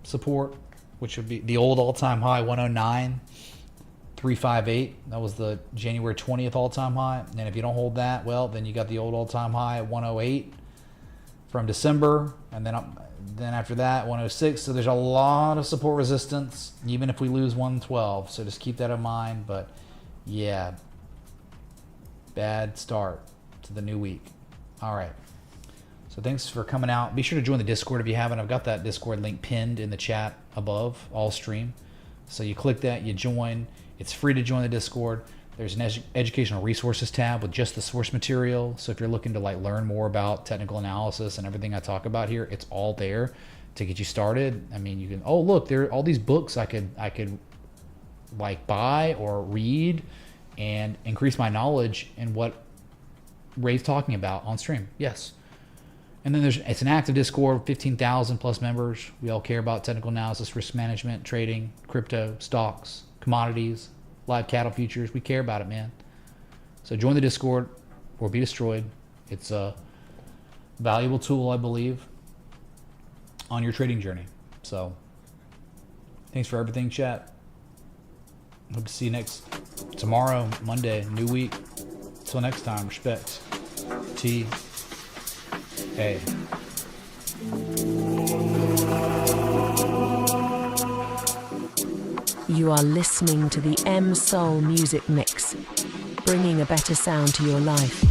support, which would be the old all-time high, 109.358. That was the January 20th all-time high. And if you don't hold that, well, then you got the old all-time high at 108 from December. And then Then after that, 106. So there's a lot of support resistance, even if we lose 112. So just keep that in mind. But yeah, bad start to the new week. All right. So thanks for coming out. Be sure to join the Discord if you haven't. I've got that Discord link pinned in the chat above all stream. So you click that, you join. It's free to join the Discord. There's an educational resources tab with just the source material. So if you're looking to like learn more about technical analysis and everything I talk about here, it's all there to get you started. I mean, you can, oh look, there are all these books I could like buy or read and increase my knowledge in what Ray's talking about on stream. Yes. And then it's an active Discord, 15,000 plus members. We all care about technical analysis, risk management, trading, crypto, stocks, commodities, live cattle futures. We care about it, man. So join the Discord or be destroyed. It's a valuable tool, I believe, on your trading journey. So thanks for everything, chat. Hope to see you tomorrow, Monday, new week. Until next time, respect. T. A.
You are listening to the M Soul Music Mix, bringing a better sound to your life.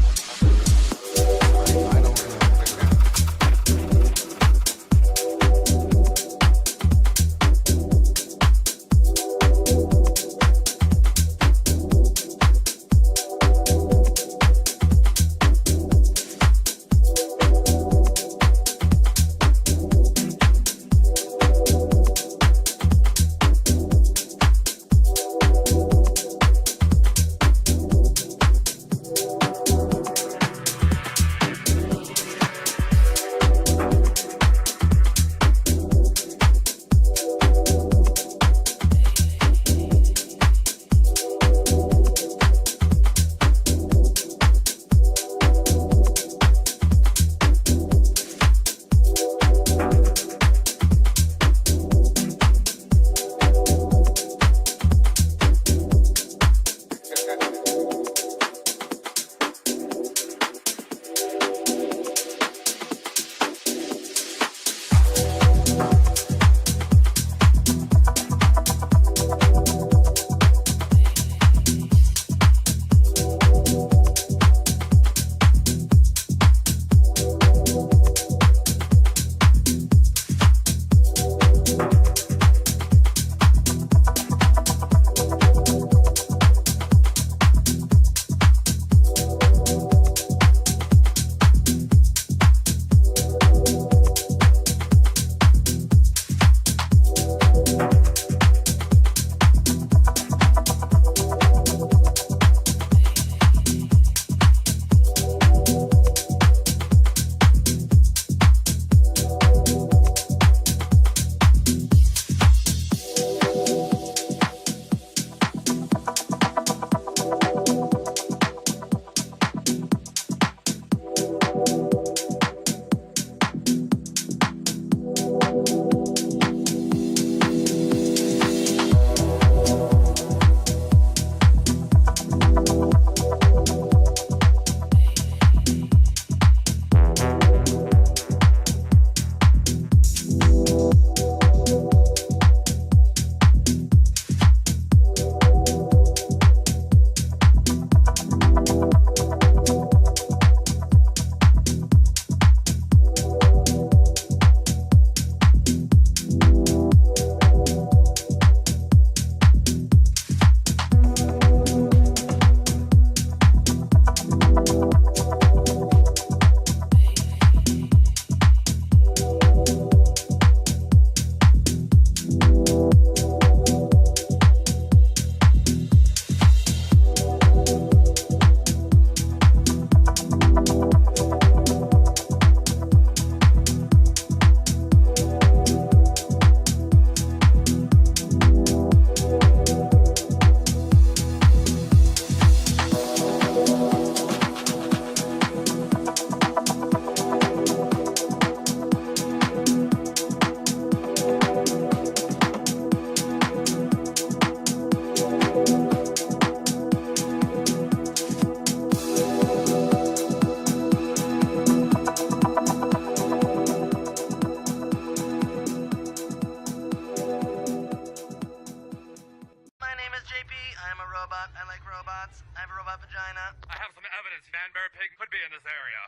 like robots. I have a robot vagina.
I have some evidence Man-Bear Pig could be in this area.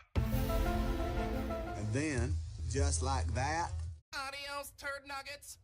And then, just like that,
Adios, turd nuggets.